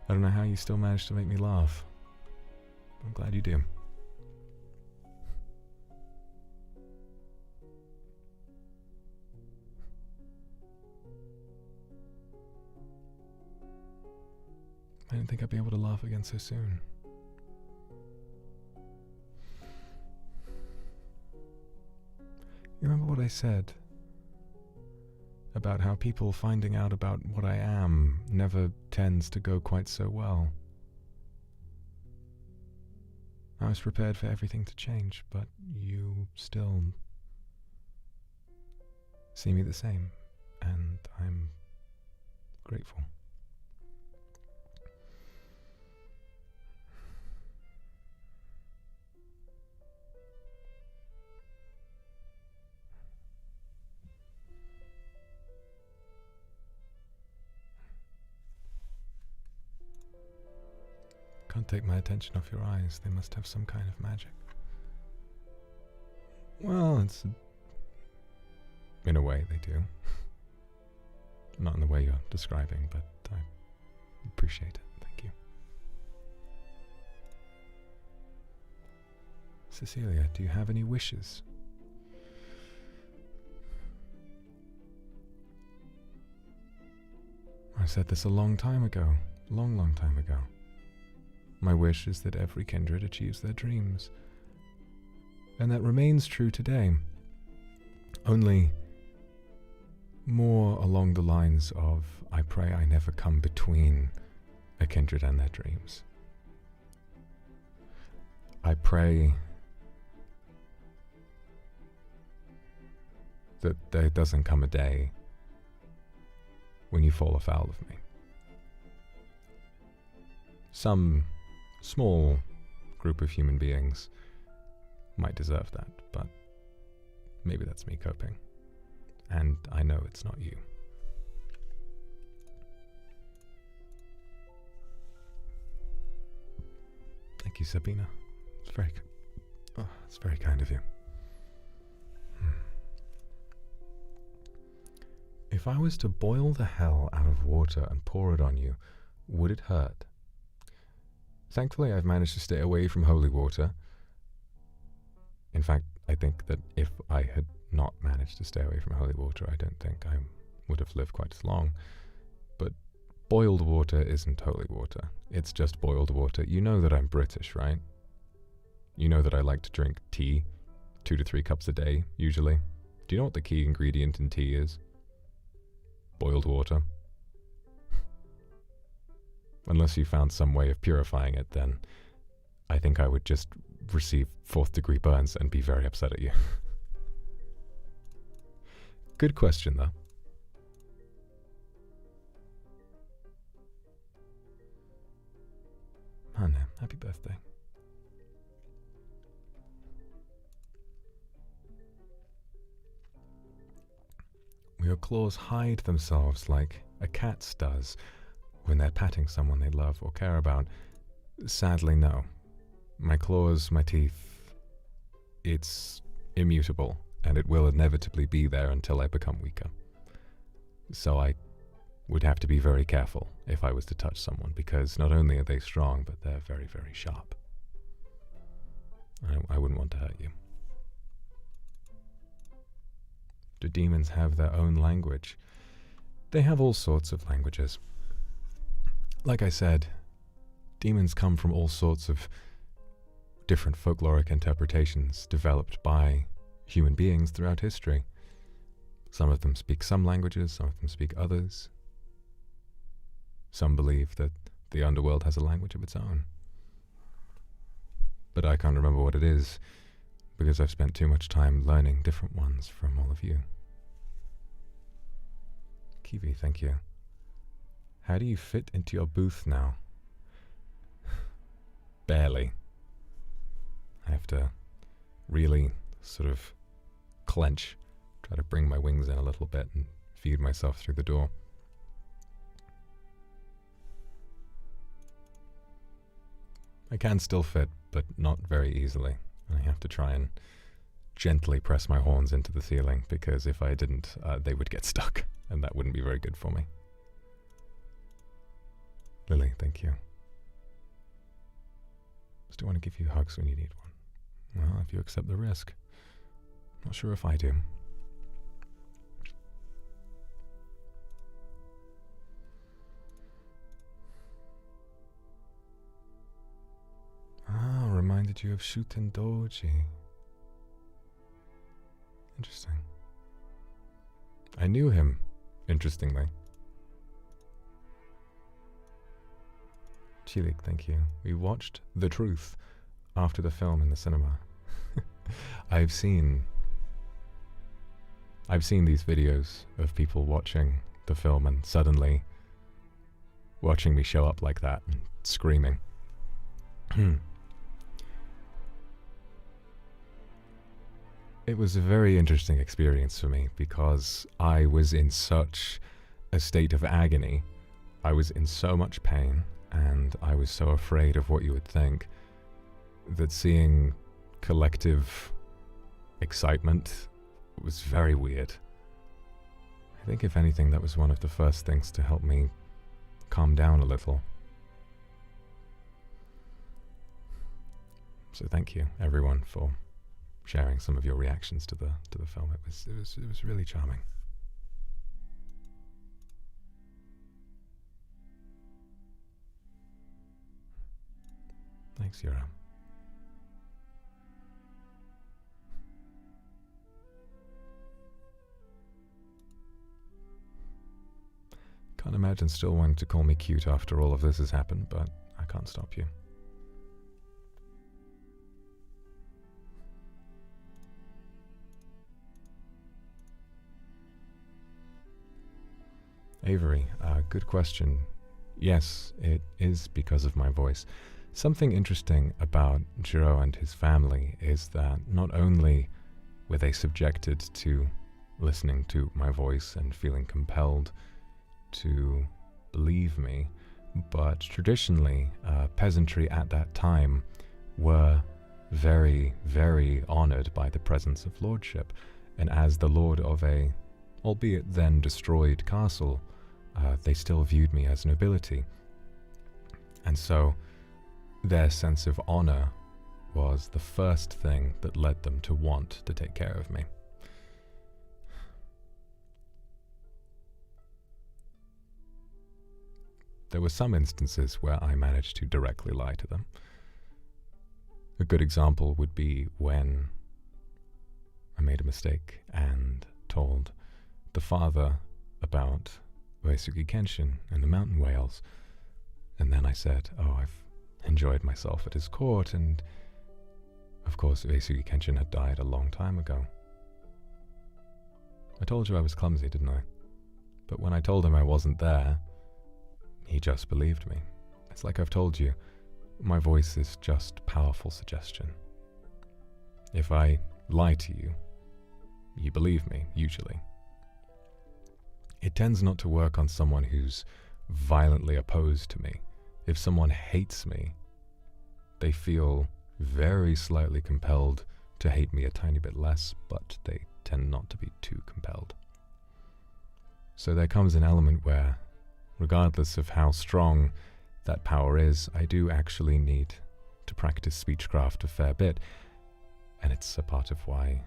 I don't know how you still manage to make me laugh. I'm glad you do. I didn't think I'd be able to laugh again so soon. You remember what I said about how people finding out about what I am never tends to go quite so well? I was prepared for everything to change, but you still see me the same, and I'm grateful. Can't take my attention off your eyes. They must have some kind of magic. Well, in a way they do. Not in the way you're describing, but I appreciate it. Thank you. Cecilia, do you have any wishes? I said this a long time ago. Long time ago. My wish is that every kindred achieves their dreams. And that remains true today. Only more along the lines of, I pray I never come between a kindred and their dreams. I pray that there doesn't come a day when you fall afoul of me. Some small group of human beings might deserve that, but maybe that's me coping. And I know it's not you. Thank you, Sabina. It's very kind of you. If I was to boil the hell out of water and pour it on you, would it hurt? Thankfully, I've managed to stay away from holy water. In fact, I think that if I had not managed to stay away from holy water, I don't think I would have lived quite as long. But boiled water isn't holy water. It's just boiled water. You know that I'm British, right? You know that I like to drink tea, 2 to 3 cups a day, usually. Do you know what the key ingredient in tea is? boiled water. Unless you found some way of purifying it, then I think I would just receive 4th-degree burns and be very upset at you. Good question, though. Oh no, happy birthday. Your claws hide themselves like a cat's does when they're patting someone they love or care about. Sadly, no. My claws, my teeth, it's immutable, and it will inevitably be there until I become weaker. So I would have to be very careful if I was to touch someone, because not only are they strong, but they're very, very sharp. I wouldn't want to hurt you. Do demons have their own language? They have all sorts of languages. Like I said, demons come from all sorts of different folkloric interpretations developed by human beings throughout history. Some of them speak some languages, some of them speak others. Some believe that the underworld has a language of its own. But I can't remember what it is, because I've spent too much time learning different ones from all of you. Kiwi, thank you. How do you fit into your booth now? Barely. I have to really sort of clench, try to bring my wings in a little bit and feed myself through the door. I can still fit, but not very easily. I have to try and gently press my horns into the ceiling, because if I didn't, they would get stuck, and that wouldn't be very good for me. Lily, thank you. Still want to give you hugs when you need one. Well, if you accept the risk. Not sure if I do. Ah, reminded you of Shuten Doji. Interesting. I knew him, interestingly. Chilik, thank you. We watched The Truth after the film in the cinema. I've seen these videos of people watching the film and suddenly watching me show up like that and screaming. It was a very interesting experience for me, because I was in such a state of agony. I was in so much pain, and I was so afraid of what you would think, that seeing collective excitement was very weird. I think if anything, that was one of the first things to help me calm down a little. So thank you, everyone, for sharing some of your reactions to the film. It was really charming. Thanks, Yura. Can't imagine still wanting to call me cute after all of this has happened, but I can't stop you. Avery, good question. Yes, it is because of my voice. Something interesting about Jiro and his family is that not only were they subjected to listening to my voice and feeling compelled to believe me, but traditionally, peasantry at that time were very, very honored by the presence of lordship, and as the lord of a, albeit then destroyed, castle, they still viewed me as nobility. And so their sense of honor was the first thing that led them to want to take care of me. There were some instances where I managed to directly lie to them. A good example would be when I made a mistake and told the father about Uesugi Kenshin and the mountain whales. And then I said, oh, I've enjoyed myself at his court, and of course Uesugi Kenshin had died a long time ago. I told you I was clumsy, didn't I? But when I told him I wasn't there, he just believed me. It's like I've told you, my voice is just powerful suggestion. If I lie to you, you believe me, usually. It tends not to work on someone who's violently opposed to me. If someone hates me, they feel very slightly compelled to hate me a tiny bit less, but they tend not to be too compelled. So there comes an element where, regardless of how strong that power is, I do actually need to practice speechcraft a fair bit, and it's a part of why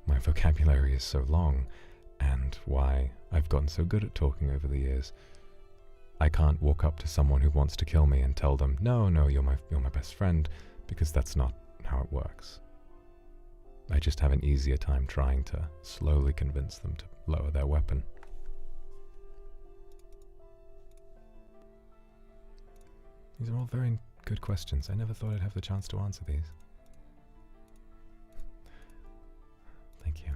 my vocabulary is so long, and why I've gotten so good at talking over the years. I can't walk up to someone who wants to kill me and tell them, no, you're my best friend, because that's not how it works. I just have an easier time trying to slowly convince them to lower their weapon. These are all very good questions. I never thought I'd have the chance to answer these. Thank you.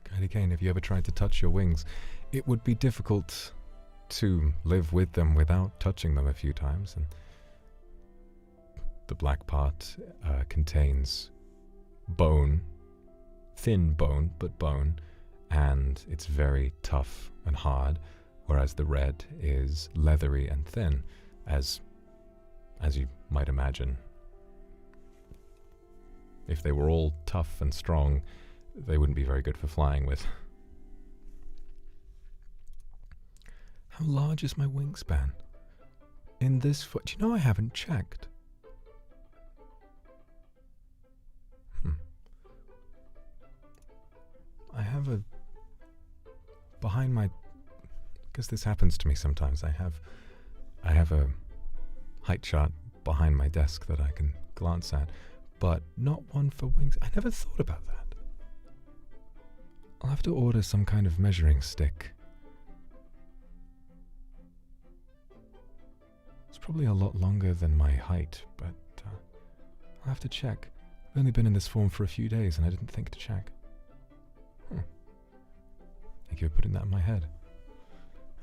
Kylie Kane, have you ever tried to touch your wings? It would be difficult to live with them without touching them a few times, and the black part contains bone, thin bone, but bone, and it's very tough and hard, whereas the red is leathery and thin, as you might imagine. If they were all tough and strong, they wouldn't be very good for flying with. How large is my wingspan? In this foot, do you know I haven't checked? I have a behind my, because this happens to me sometimes, I have a height chart behind my desk that I can glance at, but not one for wings. I never thought about that. I'll have to order some kind of measuring stick. It's probably a lot longer than my height, but I'll have to check. I've only been in this form for a few days and I didn't think to check. Thank you for putting that in my head.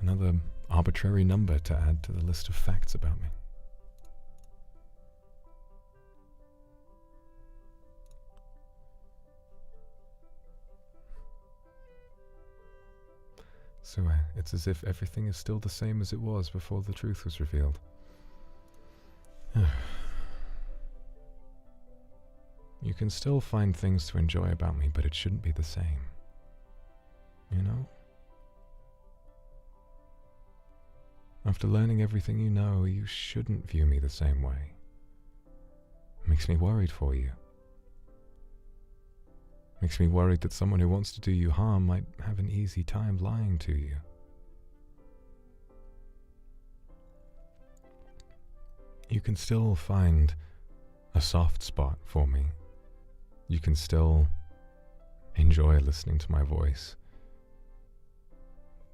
Another arbitrary number to add to the list of facts about me. So it's as if everything is still the same as it was before the truth was revealed. You can still find things to enjoy about me, but it shouldn't be the same. You know? After learning everything you know, you shouldn't view me the same way. It makes me worried for you. Makes me worried that someone who wants to do you harm might have an easy time lying to you. You can still find a soft spot for me. You can still enjoy listening to my voice.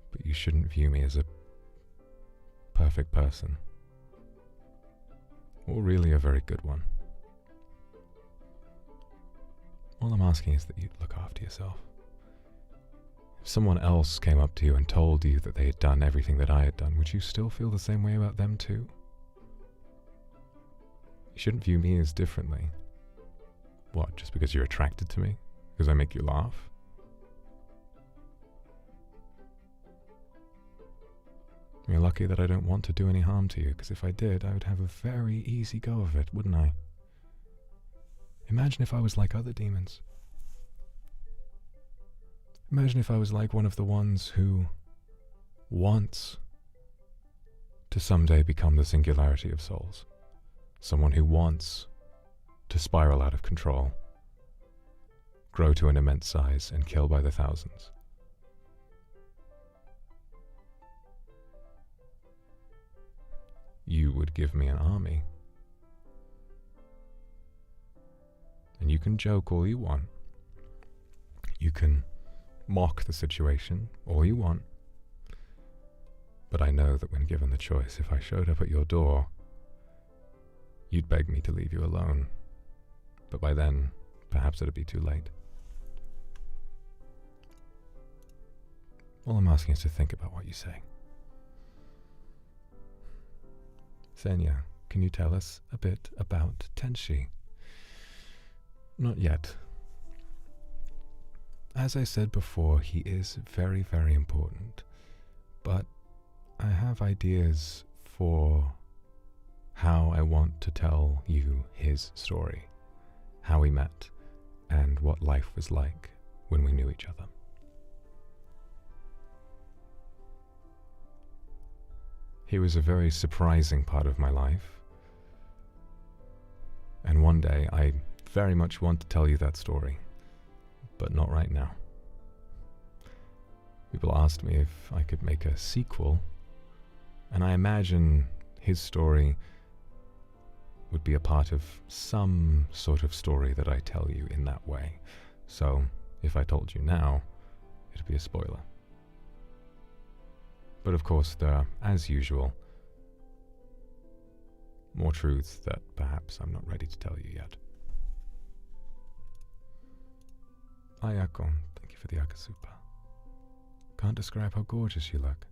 But you shouldn't view me as a perfect person. Or really a very good one. All I'm asking is that you look after yourself. If someone else came up to you and told you that they had done everything that I had done, would you still feel the same way about them too? You shouldn't view me as differently. What, just because you're attracted to me? Because I make you laugh? You're lucky that I don't want to do any harm to you, because if I did, I would have a very easy go of it, wouldn't I? Imagine if I was like other demons. Imagine if I was like one of the ones who wants to someday become the singularity of souls. Someone who wants to spiral out of control, grow to an immense size, and kill by the thousands. You would give me an army. And you can joke all you want. You can mock the situation all you want. But I know that when given the choice, if I showed up at your door, you'd beg me to leave you alone. But by then, perhaps it'd be too late. All I'm asking is to think about what you say. Senya, can you tell us a bit about Tenshi? Not yet. As I said before, he is very, very important. But I have ideas for how I want to tell you his story, how we met, and what life was like when we knew each other. He was a very surprising part of my life, and one day I very much want to tell you that story, but not right now. People asked me if I could make a sequel, and I imagine his story would be a part of some sort of story that I tell you in that way. So, if I told you now, it'd be a spoiler. But of course, there are, as usual, more truths that perhaps I'm not ready to tell you yet. Ayako, thank you for the akasupa. Can't describe how gorgeous you look.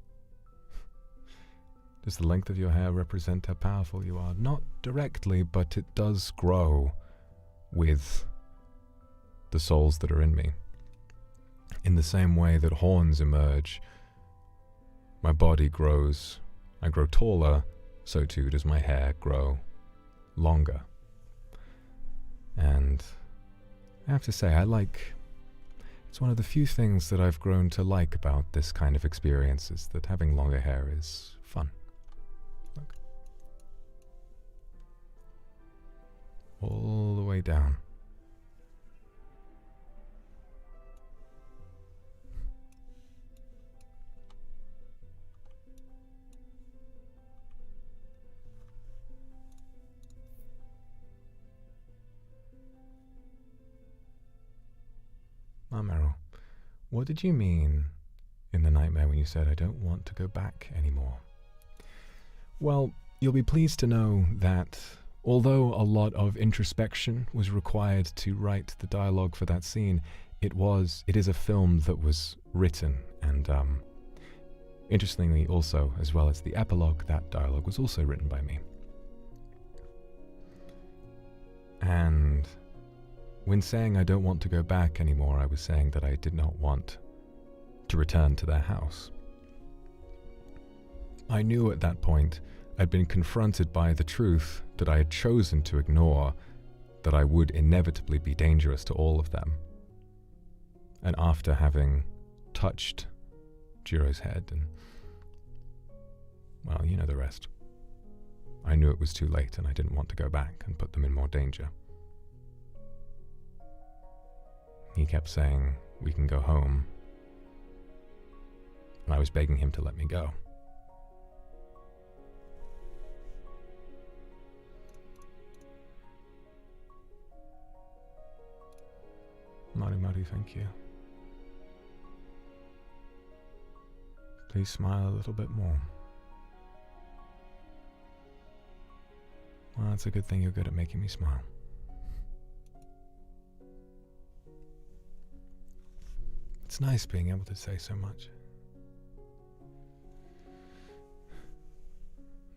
Does the length of your hair represent how powerful you are? Not directly, but it does grow with the souls that are in me. In the same way that horns emerge, my body grows, I grow taller, so too does my hair grow longer. And I have to say, it's one of the few things that I've grown to like about this kind of experience, is that having longer hair is fun. Look. All the way down. Meryl, what did you mean in the nightmare when you said, I don't want to go back anymore? Well, you'll be pleased to know that although a lot of introspection was required to write the dialogue for that scene, it is a film that was written, and interestingly also, as well as the epilogue, that dialogue was also written by me. And when saying I don't want to go back anymore, I was saying that I did not want to return to their house. I knew at that point I'd been confronted by the truth that I had chosen to ignore, that I would inevitably be dangerous to all of them. And after having touched Jiro's head and, well, you know the rest, I knew it was too late and I didn't want to go back and put them in more danger. He kept saying, we can go home. And I was begging him to let me go. Maru, thank you. Please smile a little bit more. Well, it's a good thing you're good at making me smile. It's nice being able to say so much.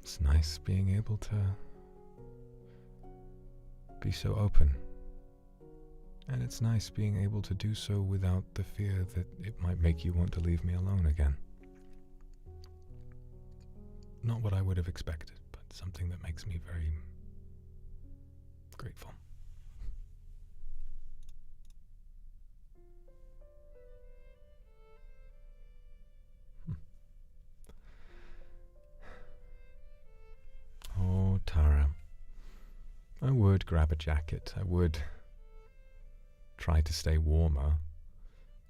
It's nice being able to be so open. And it's nice being able to do so without the fear that it might make you want to leave me alone again. Not what I would have expected, but something that makes me very grateful. Oh, Tara. I would grab a jacket. I would try to stay warmer.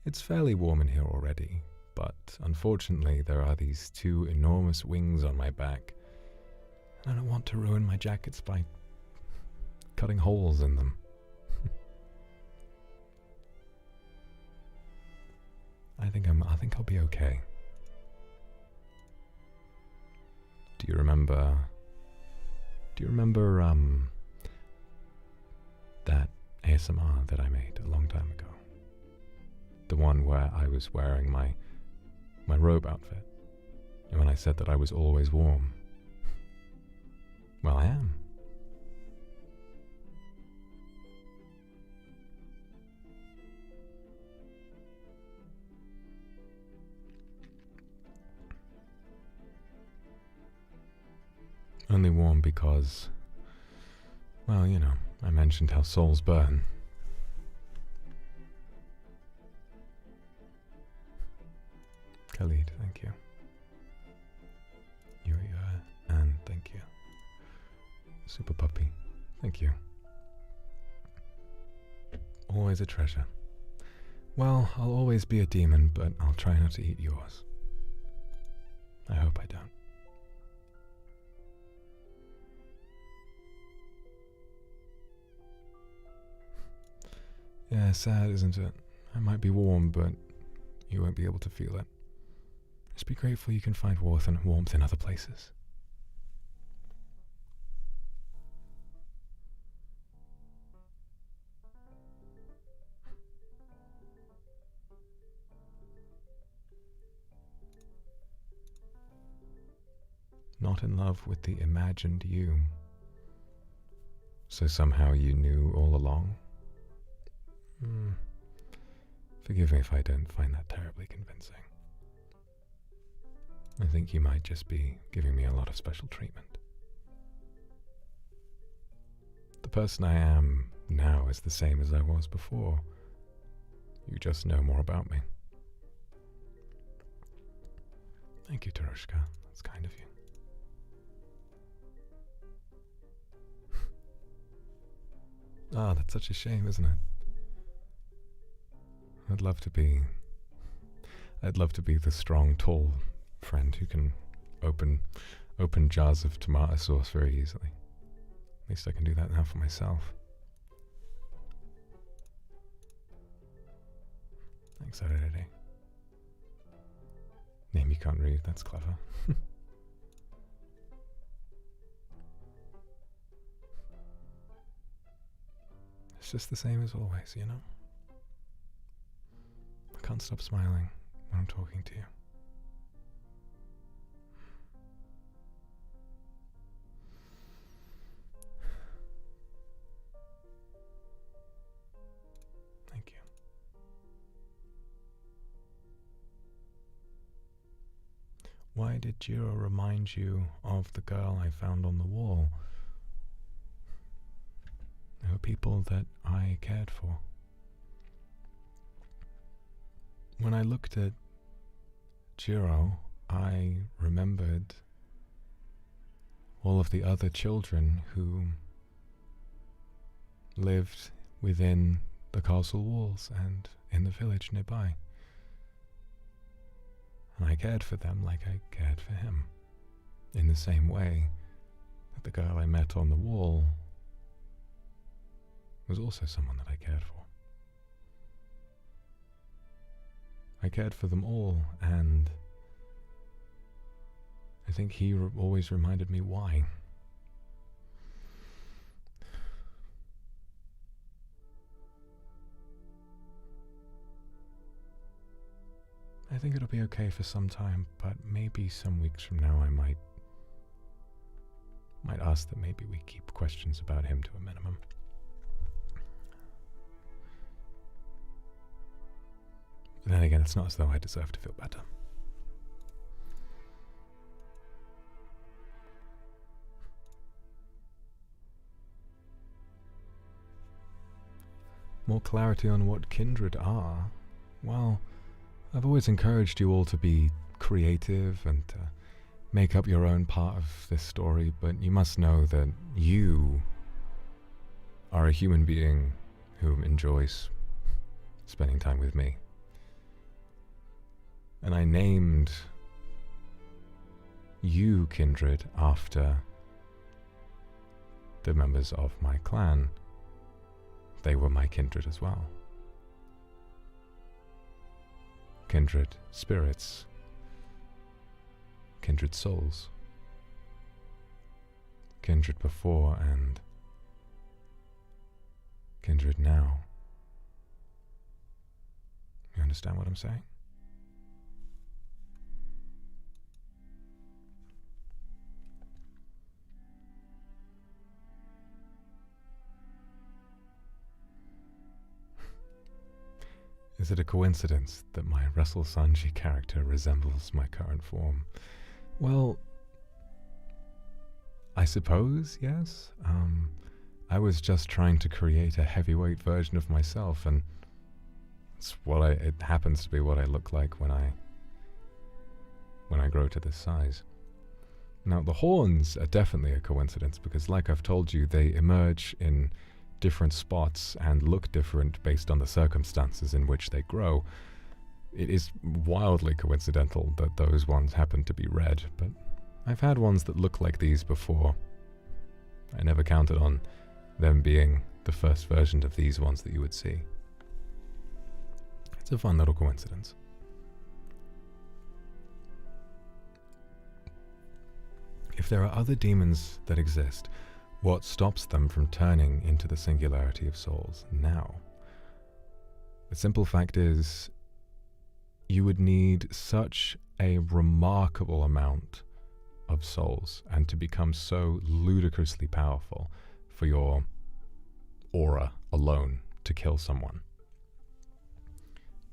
It's fairly warm in here already, but unfortunately there are these two enormous wings on my back. I don't want to ruin my jackets by cutting holes in them. I think I'll be okay. Do you remember that ASMR that I made a long time ago? The one where I was wearing my robe outfit, and when I said that I was always warm. Well, I am. Only warm because, well, you know, I mentioned how souls burn. Khalid, thank you. And thank you. Super Puppy, thank you. Always a treasure. Well, I'll always be a demon, but I'll try not to eat yours. I hope I don't. Yeah, sad, isn't it? I might be warm, but you won't be able to feel it. Just be grateful you can find warmth in other places. Not in love with the imagined you. So somehow you knew all along? Forgive me if I don't find that terribly convincing. I think you might just be giving me a lot of special treatment. The person I am now is the same as I was before. You just know more about me. Thank you, Tarushka. That's kind of you. Ah, that's such a shame, isn't it? I'd love to be the strong, tall friend who can open jars of tomato sauce very easily. At least I can do that now for myself. Thanks, Arere. Name you can't read, that's clever. It's just the same as always, you know? I can't stop smiling when I'm talking to you. Thank you. Why did Jiro remind you of the girl I found on the wall? There were people that I cared for. When I looked at Jiro, I remembered all of the other children who lived within the castle walls and in the village nearby. And I cared for them like I cared for him, in the same way that the girl I met on the wall was also someone that I cared for. I cared for them all, and I think he always reminded me why. I think it'll be okay for some time, but maybe some weeks from now I might ask that maybe we keep questions about him to a minimum. But then again, it's not as though I deserve to feel better. More clarity on what kindred are? Well, I've always encouraged you all to be creative and to make up your own part of this story, but you must know that you are a human being who enjoys spending time with me. And I named you kindred after the members of my clan. They were my kindred as well. kindred spirits, kindred souls, kindred before and kindred now. You understand what I'm saying? Is it a coincidence that my NIJISANJI character resembles my current form? Well, I suppose, yes. I was just trying to create a heavyweight version of myself, and it happens to be what I look like when I grow to this size. Now, the horns are definitely a coincidence because, like I've told you, they emerge in different spots and look different based on the circumstances in which they grow. It is wildly coincidental that those ones happen to be red, but I've had ones that look like these before. I never counted on them being the first version of these ones that you would see. It's a fun little coincidence. If there are other demons that exist, what stops them from turning into the singularity of souls now? The simple fact is, you would need such a remarkable amount of souls and to become so ludicrously powerful for your aura alone to kill someone.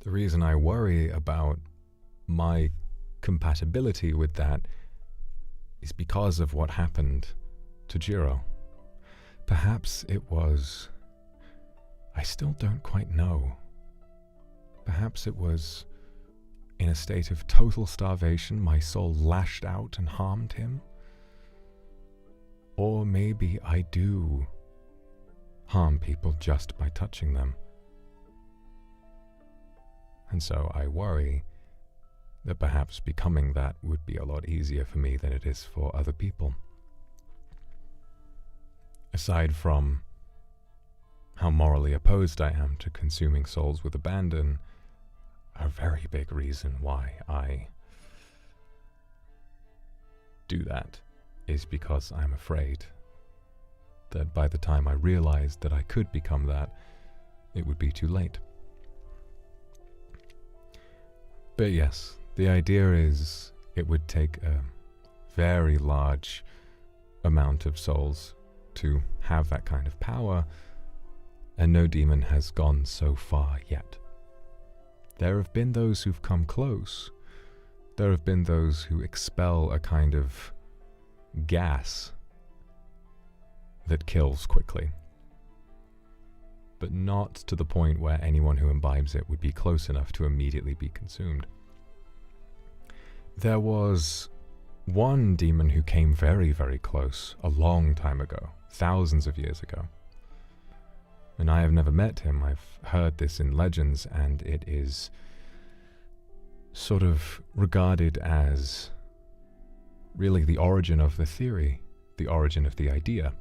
The reason I worry about my compatibility with that is because of what happened to Jiro. Perhaps it was... I still don't quite know. Perhaps it was in a state of total starvation, my soul lashed out and harmed him. Or maybe I do harm people just by touching them. And so I worry that perhaps becoming that would be a lot easier for me than it is for other people. Aside from how morally opposed I am to consuming souls with abandon, a very big reason why I do that is because I'm afraid that by the time I realized that I could become that, it would be too late. But yes, the idea is it would take a very large amount of souls to have that kind of power, and no demon has gone so far yet. There have been those who've come close. There have been those who expel a kind of gas that kills quickly, but not to the point where anyone who imbibes it would be close enough to immediately be consumed. There was one demon who came very, very close a long time ago, thousands of years ago. And I have never met him. I've heard this in legends, and it is sort of regarded as really the origin of the theory, the origin of the idea.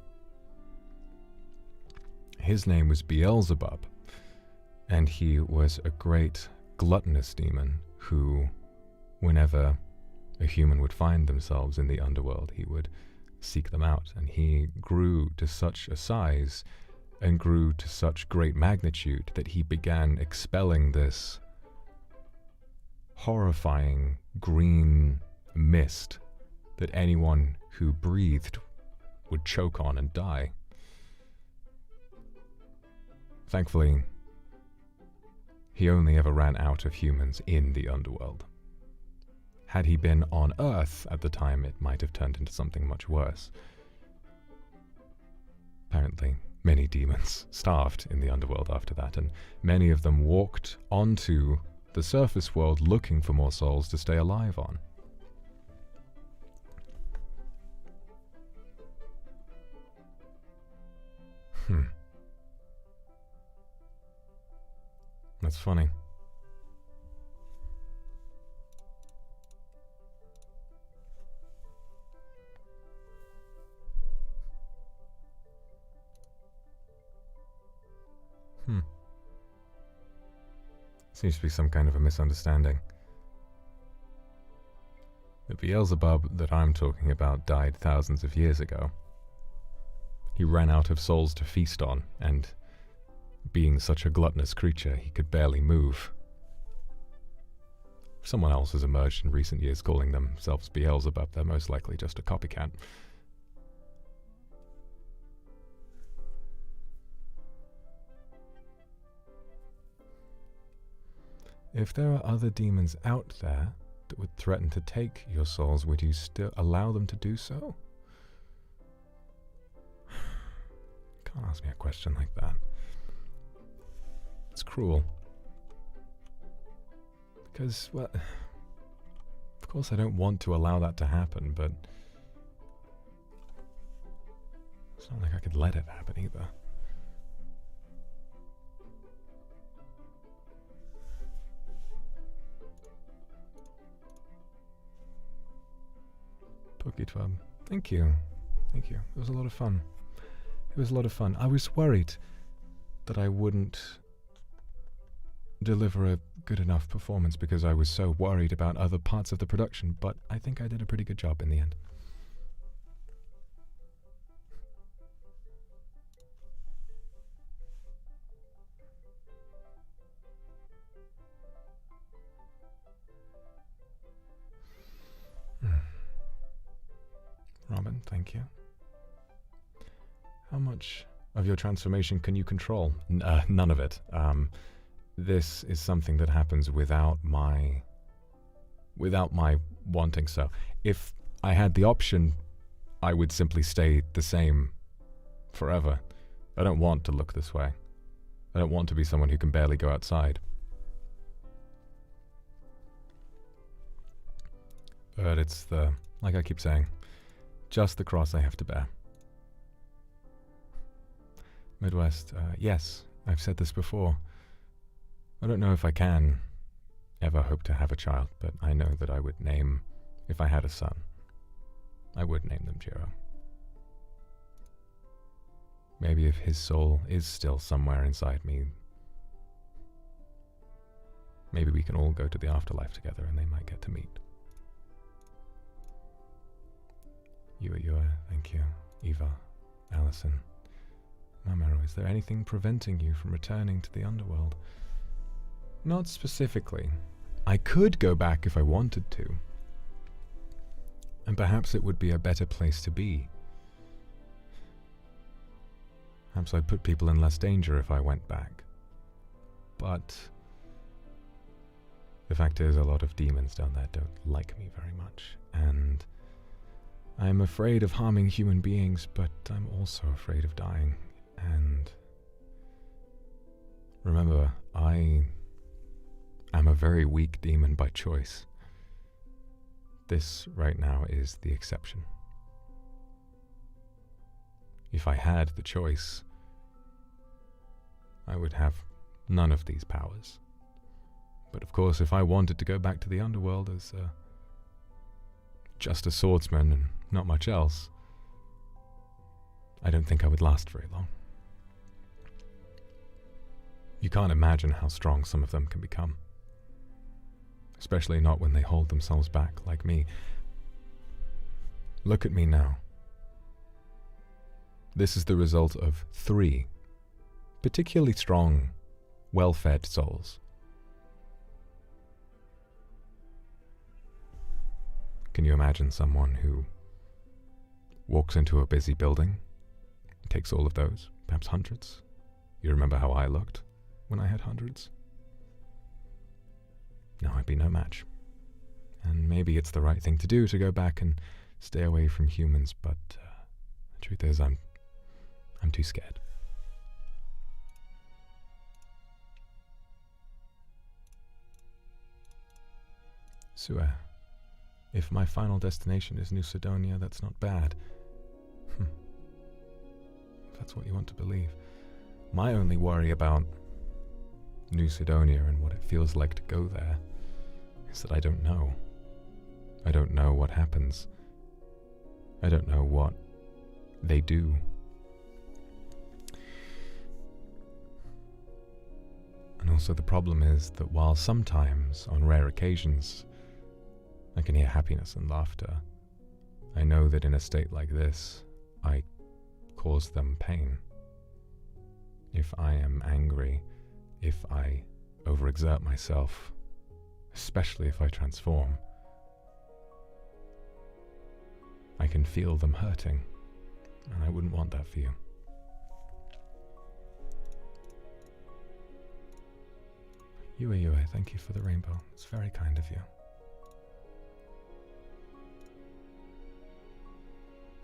His name was Beelzebub, and he was a great gluttonous demon who, whenever a human would find themselves in the underworld, he would seek them out, and he grew to such a size and grew to such great magnitude that he began expelling this horrifying green mist that anyone who breathed would choke on and die. Thankfully, he only ever ran out of humans in the underworld. Had he been on Earth at the time, it might have turned into something much worse. Apparently, many demons starved in the underworld after that, and many of them walked onto the surface world looking for more souls to stay alive on. That's funny. Seems to be some kind of a misunderstanding. The Beelzebub that I'm talking about died thousands of years ago. He ran out of souls to feast on, and being such a gluttonous creature, he could barely move. If someone else has emerged in recent years calling themselves Beelzebub, they're most likely just a copycat. If there are other demons out there that would threaten to take your souls, would you still allow them to do so? Can't ask me a question like that. It's cruel. Because, well, of course I don't want to allow that to happen, but it's not like I could let it happen either. Poketwub, thank you. Thank you. It was a lot of fun. It was a lot of fun. I was worried that I wouldn't deliver a good enough performance because I was so worried about other parts of the production, but I think I did a pretty good job in the end. Robin, thank you. How much of your transformation can you control? None of it. This is something that happens without my wanting so. If I had the option, I would simply stay the same forever. I don't want to look this way. I don't want to be someone who can barely go outside. But it's like I keep saying, just the cross I have to bear. Midwest, yes, I've said this before. I don't know if I can ever hope to have a child, but I know that I would name, if I had a son, I would name them Jiro. Maybe if his soul is still somewhere inside me, maybe we can all go to the afterlife together and they might get to meet. Yua, thank you. Eva, Allison. Mamoru, is there anything preventing you from returning to the underworld? Not specifically. I could go back if I wanted to. And perhaps it would be a better place to be. Perhaps I'd put people in less danger if I went back. But the fact is, a lot of demons down there don't like me very much, and I'm afraid of harming human beings, but I'm also afraid of dying. And remember, I am a very weak demon by choice. This right now is the exception. If I had the choice, I would have none of these powers. But of course, if I wanted to go back to the underworld as just a swordsman and not much else, I don't think I would last very long. You can't imagine how strong some of them can become. Especially not when they hold themselves back like me. Look at me now. This is the result of 3 particularly strong, well-fed souls. Can you imagine someone who walks into a busy building, takes all of those, perhaps hundreds? You remember how I looked when I had hundreds? No, I'd be no match. And maybe it's the right thing to do to go back and stay away from humans, but the truth is I'm too scared. Sue, if my final destination is New Sidonia, that's not bad. If that's what you want to believe. My only worry about New Sidonia and what it feels like to go there is that I don't know. I don't know what happens. I don't know what they do. And Also, the problem is that while sometimes, on rare occasions, I can hear happiness and laughter, I know that in a state like this, I cause them pain. If I am angry, if I overexert myself, especially if I transform, I can feel them hurting, and I wouldn't want that for you. Yue, thank you for the rainbow. It's very kind of you.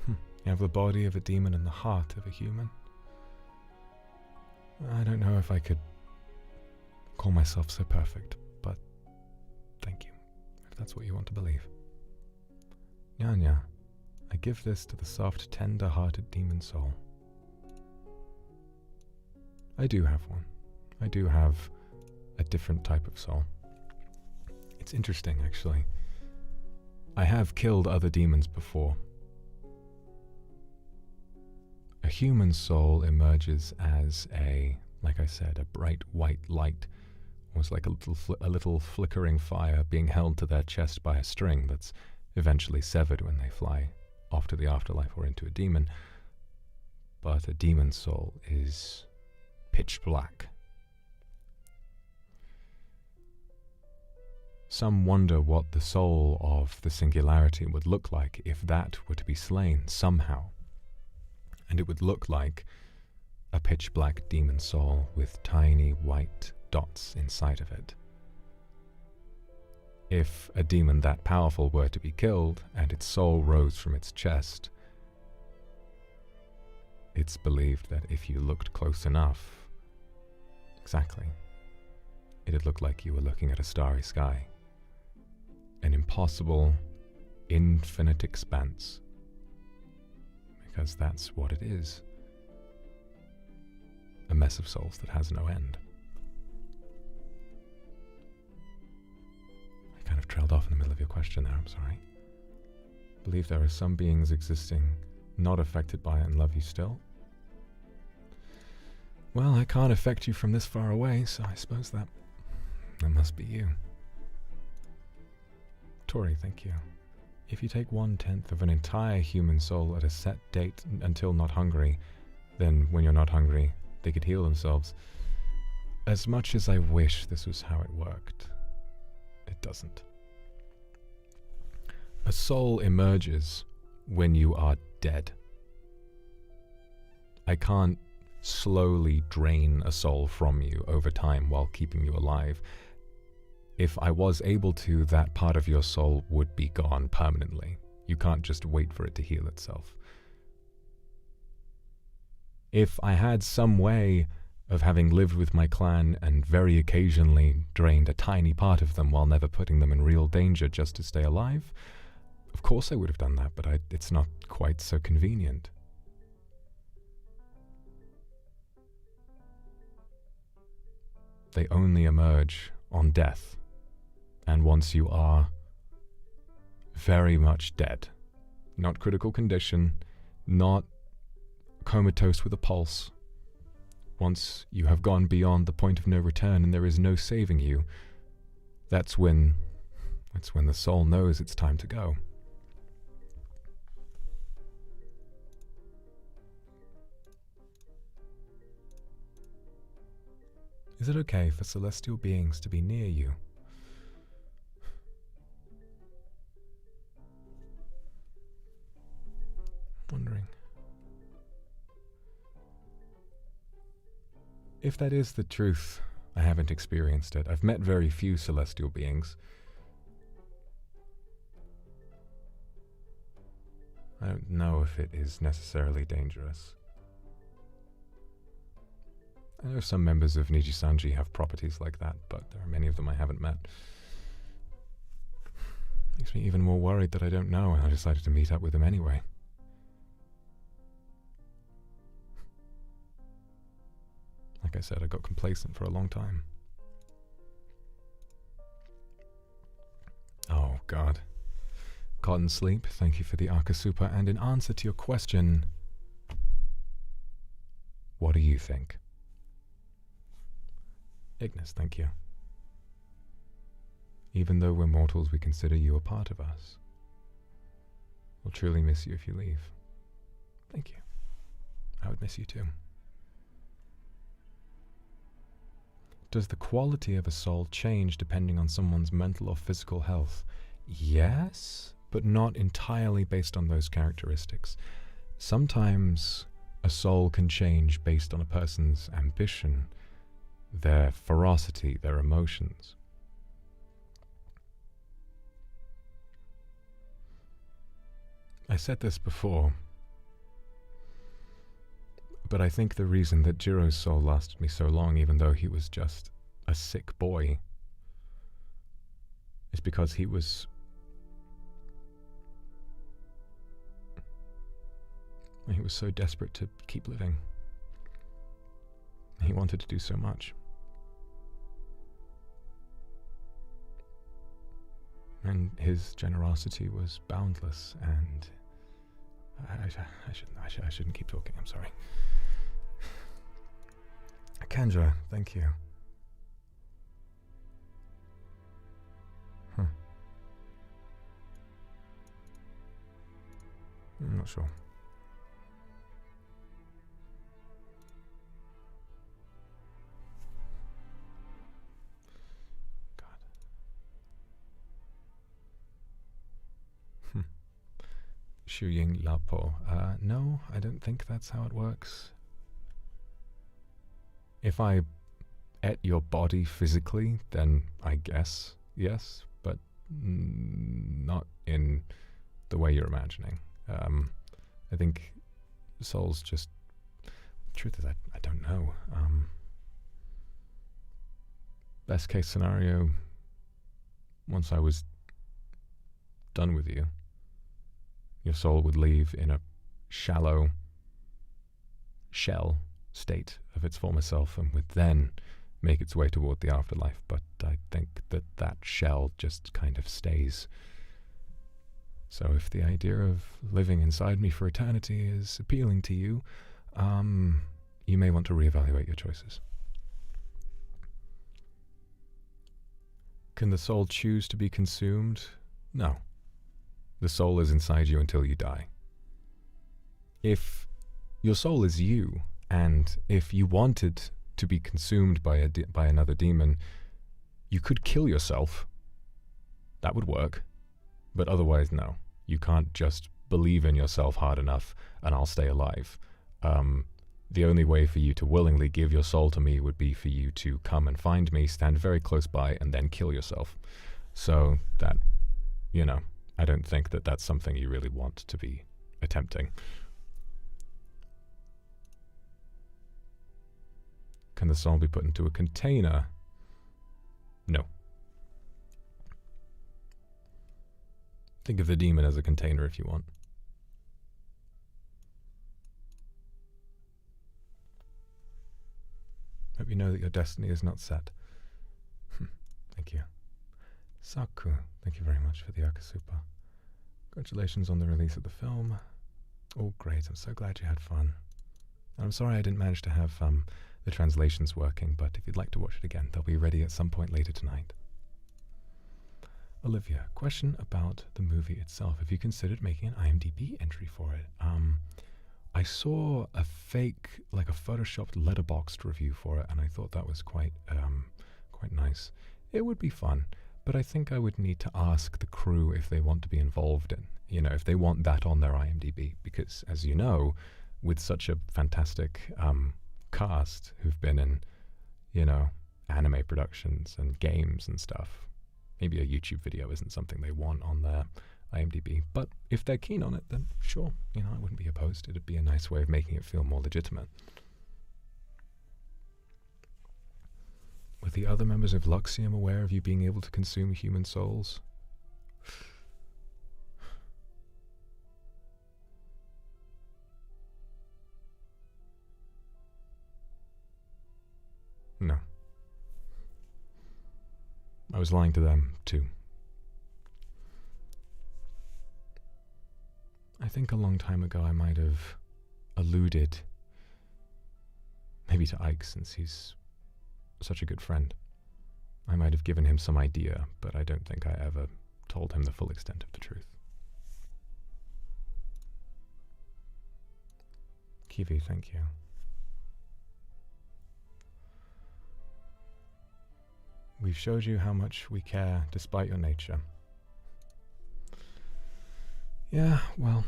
You have the body of a demon and the heart of a human. I don't know if I could call myself so perfect, but thank you, if that's what you want to believe. Nyanya, I give this to the soft, tender-hearted demon soul. I do have one. I do have a different type of soul. It's interesting, actually. I have killed other demons before. A human soul emerges as like I said, a bright white light, almost like a little flickering fire being held to their chest by a string that's eventually severed when they fly off to the afterlife or into a demon. But a demon soul is pitch black. Some wonder what the soul of the singularity would look like if that were to be slain somehow. And it would look like a pitch black demon soul with tiny white dots inside of it. If a demon that powerful were to be killed and its soul rose from its chest, it's believed that if you looked close enough, exactly, it'd look like you were looking at a starry sky. An impossible, infinite expanse. Because that's what it is. A mess of souls that has no end. I kind of trailed off in the middle of your question there, I'm sorry. I believe there are some beings existing not affected by it and love you still. Well, I can't affect you from this far away, so I suppose that must be you. Tori, thank you. If you take 1/10 of an entire human soul at a set date until not hungry, then when you're not hungry, they could heal themselves. As much as I wish this was how it worked, it doesn't. A soul emerges when you are dead. I can't slowly drain a soul from you over time while keeping you alive. If I was able to, that part of your soul would be gone permanently. You can't just wait for it to heal itself. If I had some way of having lived with my clan and very occasionally drained a tiny part of them while never putting them in real danger just to stay alive, of course I would have done that, but it's not quite so convenient. They only emerge on death. And once you are very much dead, not critical condition, not comatose with a pulse, once you have gone beyond the point of no return and there is no saving you, that's when the soul knows it's time to go. Is it okay for celestial beings to be near you? Wondering. If that is the truth, I haven't experienced it. I've met very few celestial beings. I don't know if it is necessarily dangerous. I know some members of NIJISANJI have properties like that, but there are many of them I haven't met. Makes me even more worried that I don't know, and I decided to meet up with them anyway. Like I said, I got complacent for a long time. Oh, God. Cotton Sleep, thank you for the Arca Super. And in answer to your question, what do you think? Ignis, thank you. Even though we're mortals, we consider you a part of us. We'll truly miss you if you leave. Thank you. I would miss you too. Does the quality of a soul change depending on someone's mental or physical health? Yes, but not entirely based on those characteristics. Sometimes a soul can change based on a person's ambition, their ferocity, their emotions. I said this before, but I think the reason that Jiro's soul lasted me so long, even though he was just a sick boy, is because he was so desperate to keep living. He wanted to do so much. And his generosity was boundless, and I shouldn't keep talking, I'm sorry. Kendra, thank you. I'm not sure. Shu Lapo. No, I don't think that's how it works. If I ate your body physically, then I guess yes, but not in the way you're imagining. I think souls just... The truth is, I don't know. Best case scenario, once I was done with you, your soul would leave in a shallow shell state of its former self and would then make its way toward the afterlife. But I think that that shell just kind of stays. So if the idea of living inside me for eternity is appealing to you, you may want to reevaluate your choices. Can the soul choose to be consumed? No. The soul is inside you until you die. If your soul is you, and if you wanted to be consumed by another demon, you could kill yourself. That would work. But otherwise, no. You can't just believe in yourself hard enough and I'll stay alive. The only way for you to willingly give your soul to me would be for you to come and find me, stand very close by, and then kill yourself. So that, you know, I don't think that that's something you really want to be attempting. Can the soul be put into a container? No. Think of the demon as a container if you want. Hope you know that your destiny is not set. Thank you. Saku, thank you very much for the Akasupa. Congratulations on the release of the film. Oh, great. I'm so glad you had fun. And I'm sorry I didn't manage to have the translations working, but if you'd like to watch it again, they'll be ready at some point later tonight. Olivia, question about the movie itself. Have you considered making an IMDb entry for it? I saw a fake, like a photoshopped letterboxd review for it, and I thought that was quite nice. It would be fun, but I think I would need to ask the crew if they want to be involved in, you know, if they want that on their IMDb, because as you know, with such a fantastic cast who've been in, you know, anime productions and games and stuff, maybe a YouTube video isn't something they want on their IMDb, but if they're keen on it, then sure, you know, I wouldn't be opposed. It'd be a nice way of making it feel more legitimate. Were the other members of Luxiem aware of you being able to consume human souls? No. I was lying to them, too. I think a long time ago I might have alluded, maybe to Ike since he's such a good friend. I might have given him some idea, but I don't think I ever told him the full extent of the truth. Kiwi, thank you. We've showed you how much we care despite your nature. Yeah, well,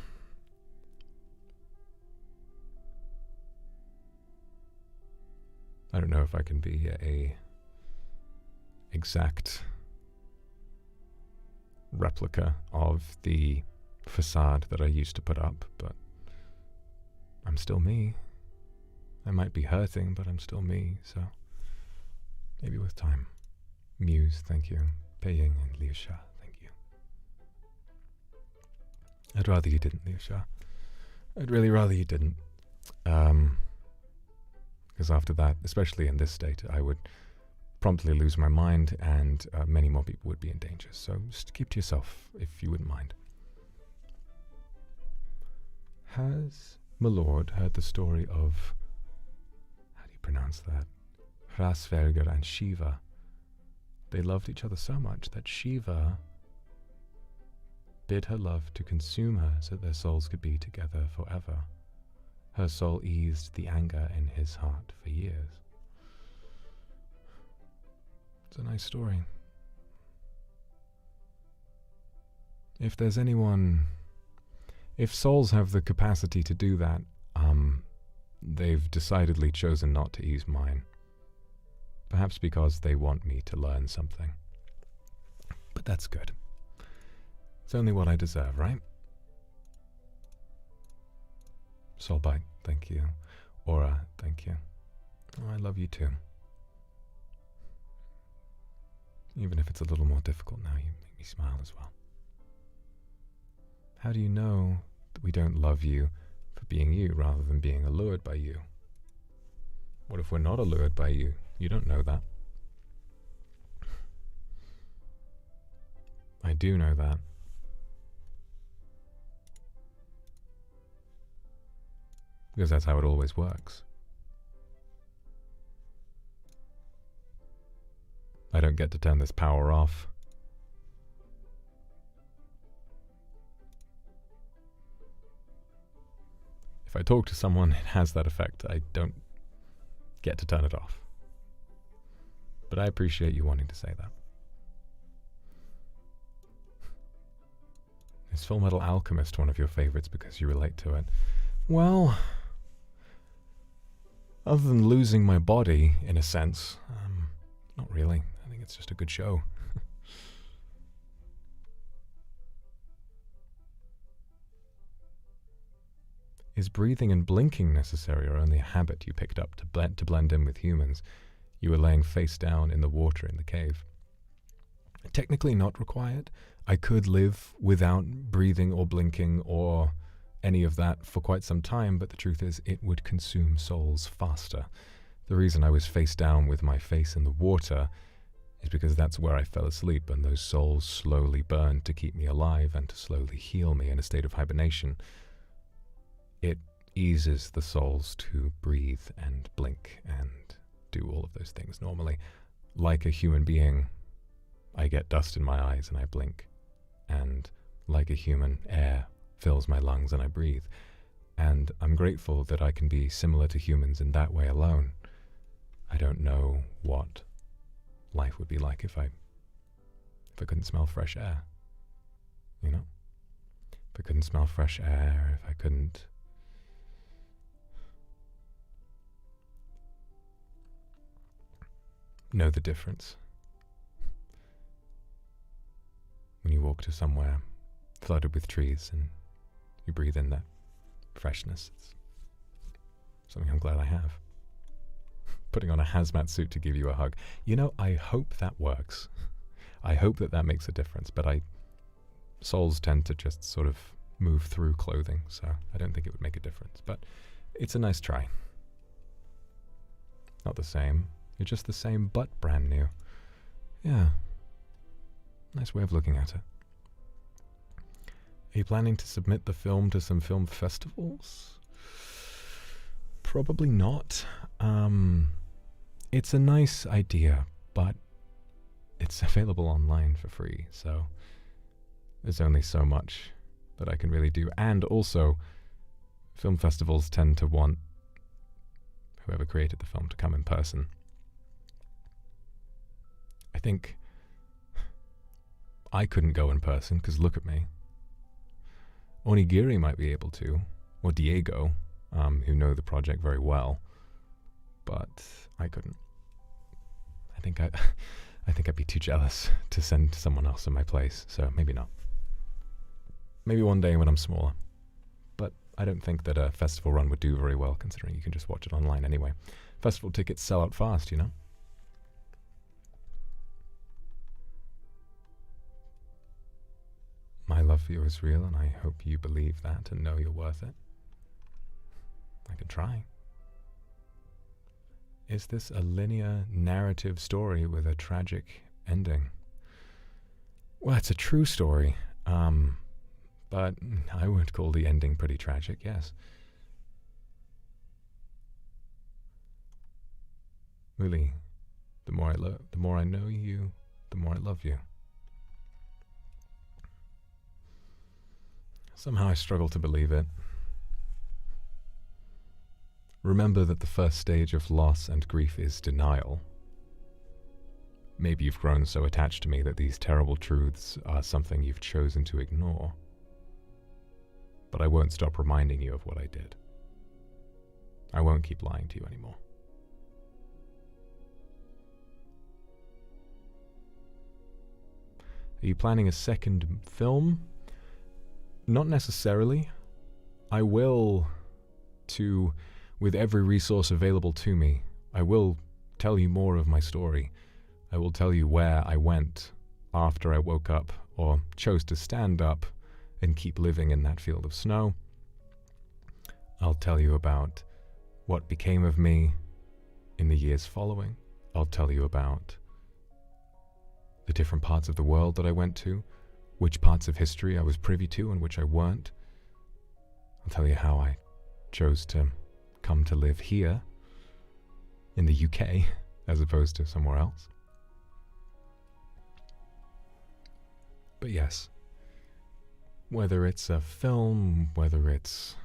I don't know if I can be a exact replica of the facade that I used to put up, but I'm still me. I might be hurting, but I'm still me, so maybe with time. Muse, thank you. Peiying and Liusha, thank you. I'd rather you didn't, Liusha. I'd really rather you didn't. Because after that, especially in this state, I would promptly lose my mind and many more people would be in danger. So just keep to yourself, if you wouldn't mind. Has Milord heard the story of, how do you pronounce that? Hrasvelger and Shiva. They loved each other so much that Shiva bid her love to consume her so that their souls could be together forever. Her soul eased the anger in his heart for years. It's a nice story. If there's anyone, if souls have the capacity to do that, they've decidedly chosen not to ease mine. Perhaps because they want me to learn something. But that's good. It's only what I deserve, right? Soulbite, thank you. Aura, thank you. Oh, I love you too. Even if it's a little more difficult now, you make me smile as well. How do you know that we don't love you for being you rather than being allured by you? What if we're not allured by you? You don't know that. I do know that. Because that's how it always works. I don't get to turn this power off. If I talk to someone, it has that effect. I don't get to turn it off. But I appreciate you wanting to say that. Is Full Metal Alchemist one of your favorites because you relate to it? Well, other than losing my body, in a sense, not really. I think it's just a good show. Is breathing and blinking necessary or only a habit you picked up to blend in with humans? You were laying face down in the water in the cave. Technically not required. I could live without breathing or blinking or any of that for quite some time, but the truth is it would consume souls faster. The reason I was face down with my face in the water is because that's where I fell asleep, and those souls slowly burned to keep me alive and to slowly heal me in a state of hibernation. It eases the souls to breathe and blink and do all of those things normally. Like a human being, I get dust in my eyes and I blink. And like a human, air fills my lungs and I breathe. And I'm grateful that I can be similar to humans in that way alone. I don't know what life would be like if I couldn't smell fresh air. You know? If I couldn't smell fresh air, if I couldn't know the difference. When you walk to somewhere flooded with trees and you breathe in that freshness, it's something I'm glad I have. Putting on a hazmat suit to give you a hug. You know, I hope that works. I hope that makes a difference, but souls tend to just sort of move through clothing, so I don't think it would make a difference, but it's a nice try. Not the same. You're just the same, but brand new. Yeah. Nice way of looking at it. Are you planning to submit the film to some film festivals? Probably not. It's a nice idea, but it's available online for free, so there's only so much that I can really do. And also, film festivals tend to want whoever created the film to come in person. I think I couldn't go in person, because look at me. Onigiri might be able to, or Diego, who know the project very well, but I couldn't. I think I'd be too jealous to send someone else in my place, so maybe not. Maybe one day when I'm smaller. But I don't think that a festival run would do very well, considering you can just watch it online anyway. Festival tickets sell out fast, you know? My love for you is real, and I hope you believe that and know you're worth it. I could try. Is this a linear narrative story with a tragic ending? Well, it's a true story, but I would call the ending pretty tragic, yes. Really, the more I know you, the more I love you. Somehow I struggle to believe it. Remember that the first stage of loss and grief is denial. Maybe you've grown so attached to me that these terrible truths are something you've chosen to ignore. But I won't stop reminding you of what I did. I won't keep lying to you anymore. Are you planning a second film? Not necessarily. I will, with every resource available to me, I will tell you more of my story. I will tell you where I went after I woke up or chose to stand up and keep living in that field of snow. I'll tell you about what became of me in the years following. I'll tell you about the different parts of the world that I went to, which parts of history I was privy to and which I weren't. I'll tell you how I chose to come to live here in the UK as opposed to somewhere else. But yes, whether it's a film, whether it's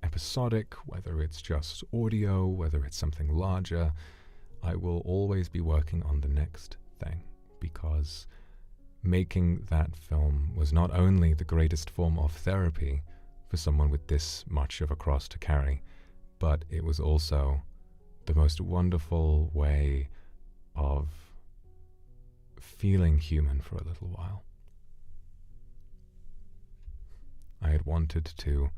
episodic, whether it's just audio, whether it's something larger, I will always be working on the next thing, because making that film was not only the greatest form of therapy for someone with this much of a cross to carry, but it was also the most wonderful way of feeling human for a little while. I had wanted to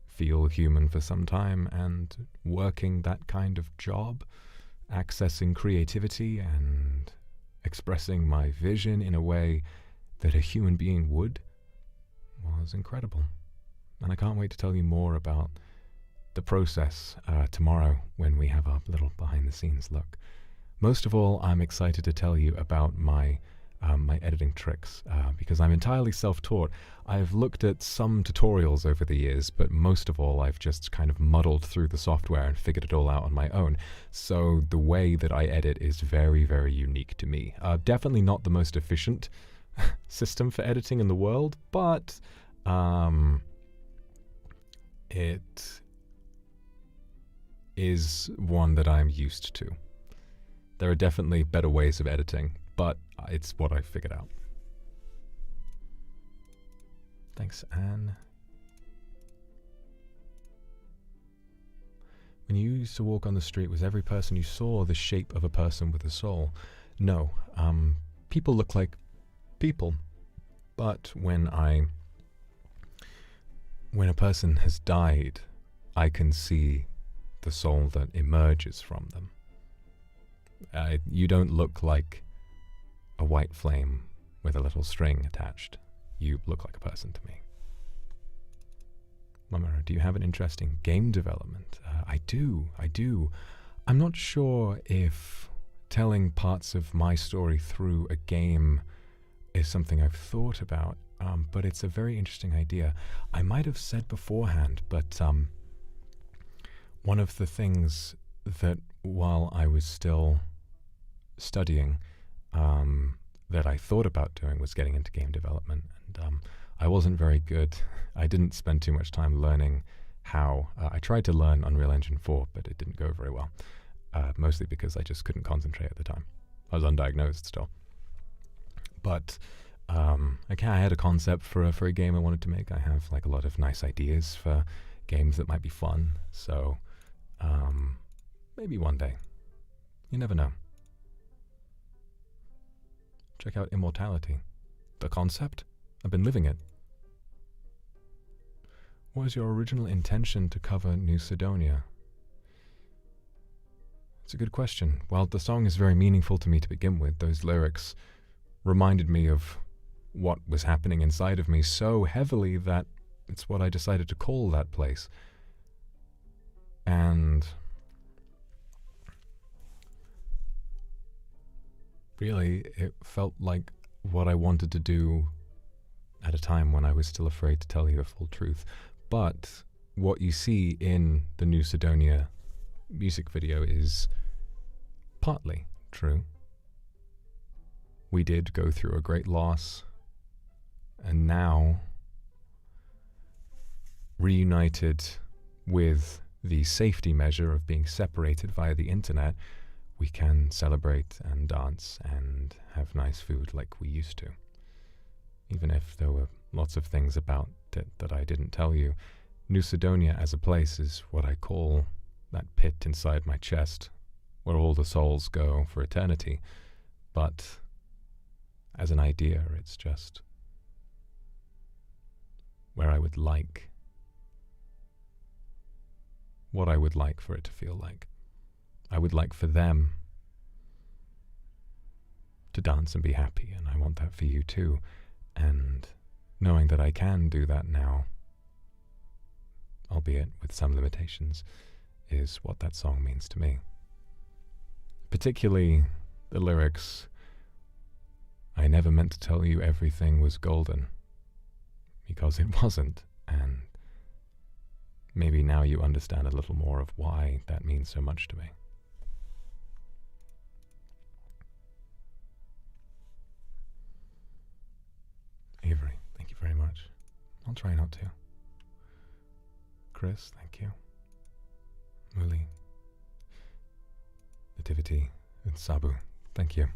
feel human for some time, and working that kind of job, accessing creativity and expressing my vision in a way that a human being would, was incredible. And I can't wait to tell you more about the process tomorrow when we have our little behind-the-scenes look. Most of all, I'm excited to tell you about my editing tricks, because I'm entirely self-taught. I've looked at some tutorials over the years, but most of all I've just kind of muddled through the software and figured it all out on my own. So the way that I edit is very, very unique to me. Definitely not the most efficient system for editing in the world, but it is one that I'm used to. There are definitely better ways of editing, but it's what I figured out. Thanks, Anne. When you used to walk on the street, was every person you saw the shape of a person with a soul? No. People look like people, but when a person has died, I can see the soul that emerges from them. You don't look like a white flame with a little string attached. You look like a person to me. Mamara, do you have an interest in game development? I do. I'm not sure if telling parts of my story through a game is something I've thought about, but it's a very interesting idea. I might have said beforehand, but one of the things that while I was still studying that I thought about doing was getting into game development, and I wasn't very good. I didn't spend too much time learning how. I tried to learn Unreal Engine 4, but it didn't go very well, mostly because I just couldn't concentrate at the time. I was undiagnosed still. But I had a concept for a game I wanted to make. I have like a lot of nice ideas for games that might be fun, so maybe one day. You never know. Check out Immortality. The concept? I've been living it. What was your original intention to cover New Sidonia? It's a good question. Well, the song is very meaningful to me to begin with. Those lyrics reminded me of what was happening inside of me so heavily that it's what I decided to call that place. And really, it felt like what I wanted to do at a time when I was still afraid to tell you the full truth. But what you see in the New Sidonia music video is partly true. We did go through a great loss, and now, reunited with the safety measure of being separated via the internet, we can celebrate and dance and have nice food like we used to. Even if there were lots of things about it that I didn't tell you, New Sidonia as a place is what I call that pit inside my chest where all the souls go for eternity. But as an idea, it's just where I would like, what I would like for it to feel like. I would like for them to dance and be happy, and I want that for you too. And knowing that I can do that now, albeit with some limitations, is what that song means to me. Particularly the lyrics, I never meant to tell you everything was golden, because it wasn't, and maybe now you understand a little more of why that means so much to me. Avery, thank you very much. I'll try not to. Chris, thank you. Muli, Nativity, and Sabu, thank you.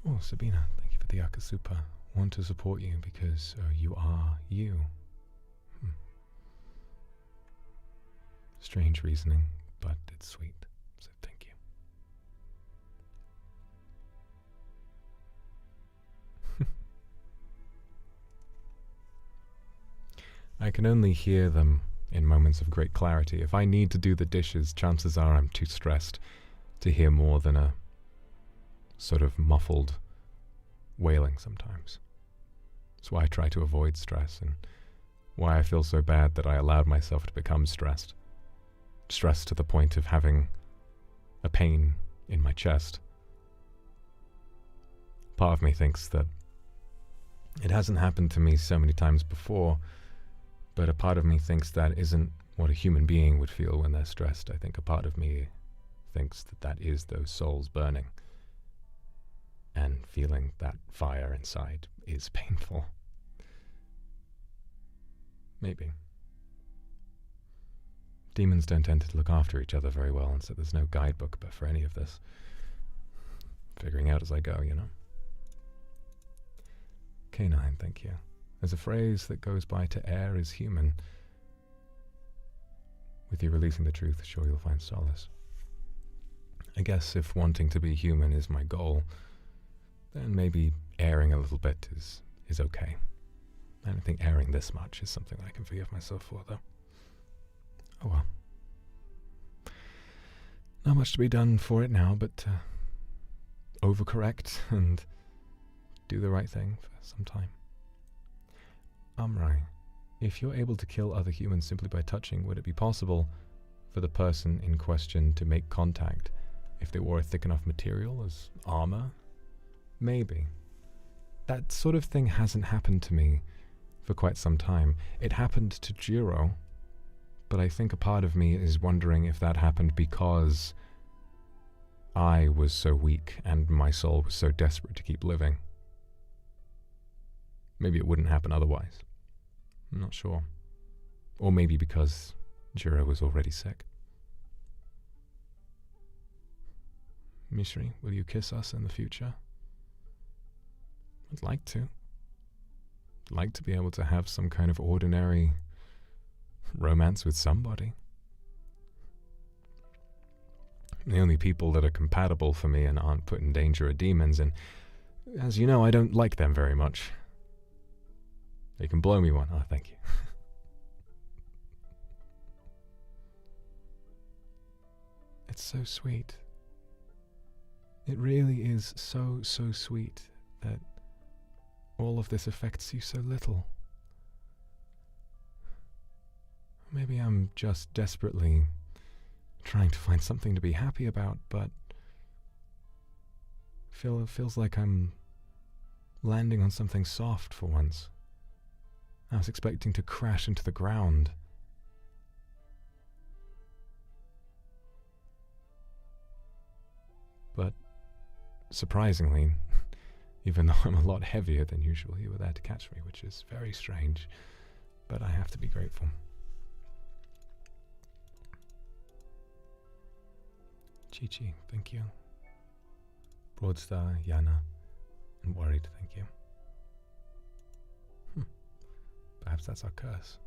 Oh, Sabina, thank you for the Akasupa. Want to support you because you are you. Strange reasoning, but it's sweet, so thank you. I can only hear them in moments of great clarity. If I need to do the dishes, chances are I'm too stressed to hear more than a sort of muffled wailing sometimes. That's why I try to avoid stress, and why I feel so bad that I allowed myself to become stressed. Stressed to the point of having a pain in my chest. Part of me thinks that it hasn't happened to me so many times before, but a part of me thinks that isn't what a human being would feel when they're stressed. I think a part of me thinks that that is those souls burning. And feeling that fire inside is painful. Maybe. Demons don't tend to look after each other very well, and so there's no guidebook for any of this. Figuring out as I go, you know. K9, thank you. There's a phrase that goes by to err is human. With you releasing the truth, sure you'll find solace. I guess if wanting to be human is my goal, then maybe erring a little bit is okay. I don't think erring this much is something that I can forgive myself for, though. Oh well. Not much to be done for it now, but overcorrect and do the right thing for some time. Amrai, if you're able to kill other humans simply by touching, would it be possible for the person in question to make contact if they wore a thick enough material as armor? Maybe. That sort of thing hasn't happened to me for quite some time. It happened to Jiro, but I think a part of me is wondering if that happened because I was so weak and my soul was so desperate to keep living. Maybe it wouldn't happen otherwise. I'm not sure. Or maybe because Jiro was already sick. Mishri, will you kiss us in the future? I'd like to. I'd like to be able to have some kind of ordinary romance with somebody. The only people that are compatible for me and aren't put in danger are demons, and as you know, I don't like them very much. They can blow me one. Oh, thank you. It's so sweet. It really is so, so sweet that all of this affects you so little. Maybe I'm just desperately trying to find something to be happy about, but it feels like I'm landing on something soft for once. I was expecting to crash into the ground. But surprisingly, even though I'm a lot heavier than usual, you were there to catch me, which is very strange, but I have to be grateful. Chi-Chi, thank you. Broadstar, Yana, and Worried, thank you. Perhaps that's our curse.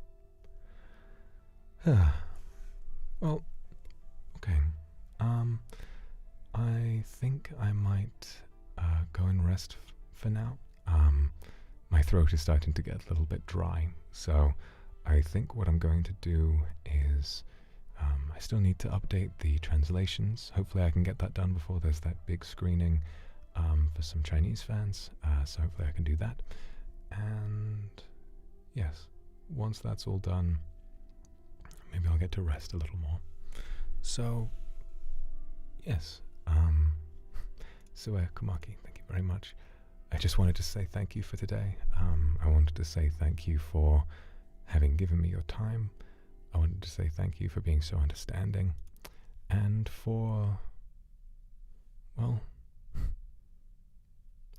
Well, okay. I think I might go and rest for now. My throat is starting to get a little bit dry, so I think what I'm going to do is I still need to update the translations. Hopefully I can get that done before there's that big screening for some Chinese fans, so hopefully I can do that. And yes, once that's all done, maybe I'll get to rest a little more. So, yes, Sue Kumaki, thank you very much. I just wanted to say thank you for today. I wanted to say thank you for having given me your time. I wanted to say thank you for being so understanding, and for, well,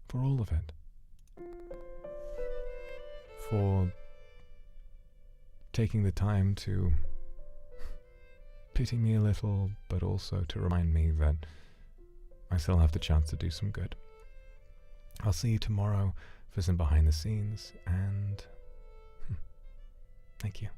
for all of it. For taking the time to pity me a little, but also to remind me that I still have the chance to do some good. I'll see you tomorrow for some behind the scenes, and thank you.